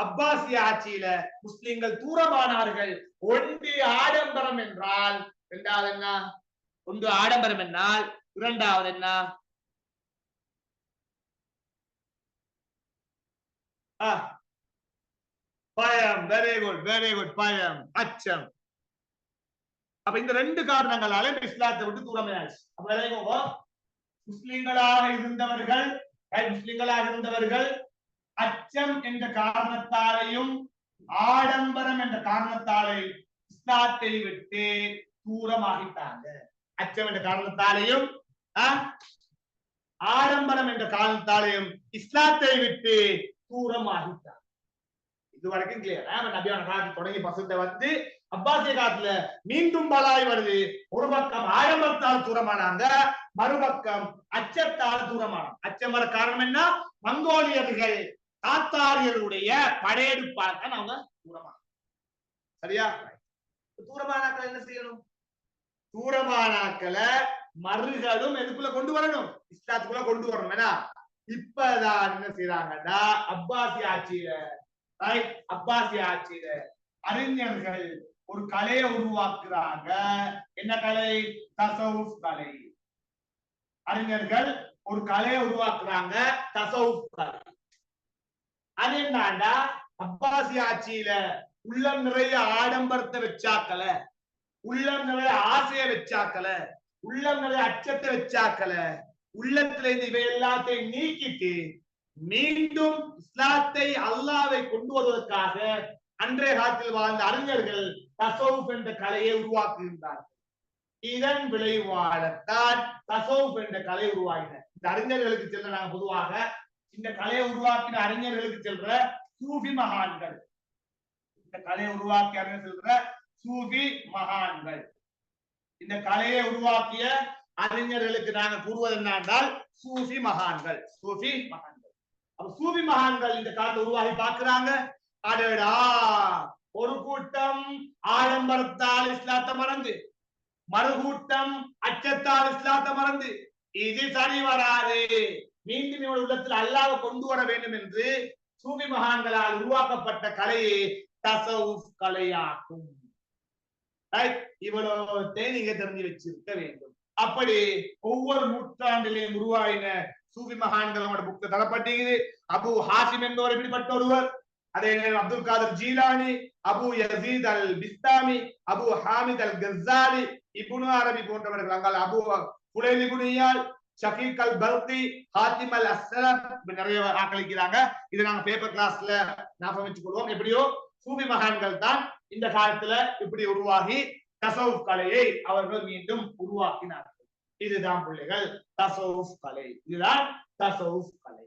அப்பாசிய ஆட்சியில முஸ்லிம்கள் தூரமானார்கள். ஒன்று ஆடம்பரம் என்றால், இரண்டாவது என்ன? ஒன்று ஆடம்பரம் என்றால், இரண்டாவது என்ன? பயம். Very good, very good. பயம், அச்சம். அப்ப இந்த ரெண்டு காரணங்களால இஸ்லாத்தை விட்டு தூரமாயிடுச்சு. அப்ப முஸ்லிம்களாக இருந்தவர்கள் அச்சம் என்ற காரணத்தாலையும் ஆடம்பரம் என்ற காரணத்தாலே இஸ்லாத்தை விட்டு தூரமாகிட்டாங்க. அச்சம் என்ற காரணத்தாலையும் ஆடம்பரம் என்ற காரணத்தாலையும் இஸ்லாத்தை விட்டு தூரமாகிட்டாங்க. இது வரைக்கும் கிளியர். நபியான காலத்தில் தொடங்கி பசுத்த வந்து அப்பாசிய காலத்துல மீண்டும் பலாய் வருது. ஒரு பக்கம் ஆடம்பரத்தால் தூரமானாங்க, மறுபக்கம் அச்சத்தால் தூரமானாங்க. அச்சம் வர காரணம் என்ன? மங்கோலியர்கள், தாத்தாரியர்களுடைய படையெடுப்பால் தான் அவங்க தூரமான. சரியா? தூரமானாக்கள் என்ன செய்யணும்? தூரமானாக்களை மறுகளும் எதுக்குள்ள கொண்டு வரணும்? இஸ்லாத்துக்குள்ள கொண்டு வரணும். ஏன்னா இப்பதான் என்ன செய்யறாங்கன்னா அப்பாசிய ஆட்சியில அறிஞர்கள் ஒரு கலையை உருவாக்குறாங்க. என்ன கலை? தசவுஃப் கலை. அறிஞர்கள் ஒரு கலையை உருவாக்குறாங்க, தசவுஃப் கலை. அது என்னடா? அப்பாசிய ஆட்சியில உள்ளம் நிறைய ஆடம்பரத்தை வச்சாக்கல, உள்ளம் நிறைய ஆசையை வச்சாக்கல, உள்ளம் நிறைய அச்சத்தை வச்சாக்கல, உள்ளத்துல இருந்து இவை எல்லாத்தையும் நீக்கிட்டு மீண்டும் இஸ்லாத்தை, அல்லாவை கொண்டு வருவதற்காக அன்றைய காலத்தில் வாழ்ந்த அறிஞர்கள் தசவுஃப் என்ற கலையை உருவாக்குகின்றார்கள். இதன் விளைவாகத்தான் தசவுஃப் என்ற கலை உருவாகின. இந்த அறிஞர்களுக்கு செல்ற நாங்க பொதுவாக இந்த கலையை உருவாக்கின அறிஞர்களுக்கு செல்ற சூஃபி மகான்கள், இந்த கலையை உருவாக்கி அறிஞர் செல்ற சூஃபி மகான்கள், இந்த கலையை உருவாக்கிய அறிஞர்களுக்கு நாங்க கூறுவது என்னென்றால் சூஃபி மகான்கள். சூஃபி மகான்கள். அப்ப சூஃபி மகான்கள் இந்த காலத்தை உருவாகி பார்க்கிறாங்க. அடடா, ஒரு கூட்டம் ஆடம்பரத்தால் இஸ்லாத்தை மறந்து, மறுகூட்டம் அச்சத்தால் இஸ்லாத்தை மறந்து, இது சரி வராது, மீண்டும் இவள் உள்ளத்தில் அல்லாஹ்வை கொண்டு வர வேண்டும் என்று சூஃபி மகான்களால் உருவாக்கப்பட்ட கலையை தசவுஃப் கலையாகும். இவ்வளவு நீங்க தெரிஞ்சு வச்சிருக்க வேண்டும். அப்படி ஒவ்வொரு நூற்றாண்டிலையும் உருவாயின சூஃபி மகான்களோட புக்கு தரப்பட்டிருக்குது. அபு ஹாசிம் என்பவர் இப்படிப்பட்ட ஒருவர். அதே நேரம் அப்துல் காதர் ஜீலானி, அபு யசீத் அல் பிஸ்தாமி, அபு ஹாமித் அல் கஸாலி, இப்னு அரபி போன்றவர்கள், அங்கால் அபு ஃபுலைல் இப்னு இயால், ஷகீக் அல் பல்கி, ஹாத்திம் அல் அஸ்ஸலப், நிறைய ஆக்களிக்கிறாங்க. இதை நாங்க பேப்பர் கிளாஸ்ல ஞாபகம் வச்சுக் கொள்வோம். எப்படியோ சூஃபி மகான்கள் தான் இந்த காலத்துல இப்படி உருவாகி தசவுஃப் கலையை அவர்கள் மீண்டும் உருவாக்கினார்கள். இதுதான் பிள்ளைகள் தசவுஃப் கலை. இதுதான் தசவுஃப் கலை.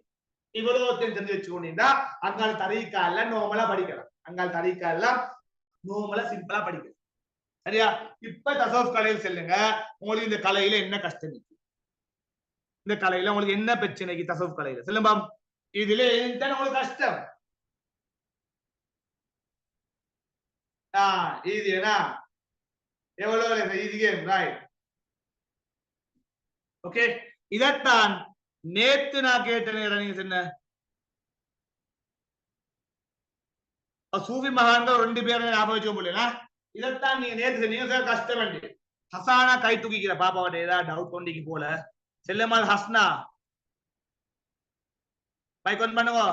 இவ்வளவு தெரிஞ்சு வச்சுக்கொண்டீங்கன்னா அங்கால தரீக்கா எல்லாம் நோமலா படிக்கலாம். அங்கால தரீக்கா எல்லாம் நோமலா சிம்பிளா படிக்கலாம். சரியா? இப்ப தசவுஃப் கலையில் செல்லுங்க. உங்களுக்கு இந்த கலையில என்ன கஷ்டம்? இந்த கலையில உங்களுக்கு என்ன பிரச்சனைக்கு? தசவுஃப் கலையில செல்லும்பா, இதுல உங்களுக்கு கஷ்டம். இது என்ன எவ்வளவு ஈஸி கேம், ரைட்? ஓகே, இதத்தான் நேத்து நான் கேட்ட நேரம் நீங்க சொன்ன சூஃபி மகான்கள் 2 பேரும் ஞாபகம் வச்சுக்க முடியல. இதத்தான் நீங்க நேத்து சொன்னீங்க சார், கஷ்டம் வேண்டி. ஹசானா கை தூக்கிக்கிற பாப்பாவோட ஏதாவது டவுட் கொண்டிக்கு போல. செல்லமால் ஹஸ்னா மைக் ஆன் பண்ணுங்க.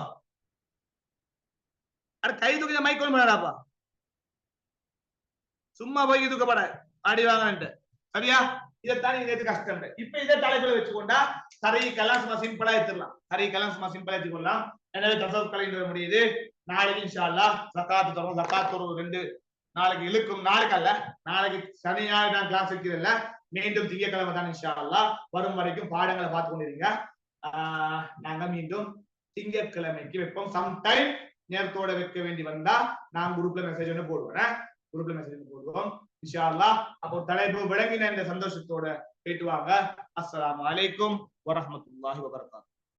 அது கை தூக்கி மைக் கொண்டு போடாப்பா, சும்மா போய் தூக்கப்பட அடி வாங்கன்ட்டு. சரியா? இதைத்தான் நீங்க நேற்று கஷ்டம். இப்ப இதை தலைப்புல வச்சுக்கொண்டா கரைக்கெல்லாம் சும்மா சிம்பிளா எடுத்துடலாம். கரைக்கெல்லாம் சும்மா சிம்பிளா எடுத்துக்கொள்ளலாம். எனவே தசவ் கலைஞர் முடியுது. நாளைக்கு இன்ஷா அல்லாஹ் ஜகாத் தரும். ஜகாத் ஒரு 2 நாளைக்கு இழுக்கும். நாளைக்கு அல்ல, நாளைக்கு சனியாய் நான் கிளாஸ் வைக்கிறதில்ல, மீண்டும் திங்கட்கிழமை தான் இன்ஷா அல்லாஹ். வரும் வரைக்கும் பாடங்களை பார்த்து கொண்டிருங்க. நாங்க மீண்டும் திங்கட்கிழமைக்கு வைப்போம். சம்டைம் நேரத்தோட வைக்க வேண்டி வந்தா நான் குரூப்ல மெசேஜ் ஒன்று போடுவேன். குரூப்ல மெசேஜ் போடுவோம் இன்ஷா அல்லாஹ். அப்போ தலைப்பு விளங்கின இந்த சந்தோஷத்தோட போயிட்டு வாங்க. அஸ்ஸலாமு அலைக்கும் வரஹ்மத்துல்லாஹி வபரகாத்துஹு.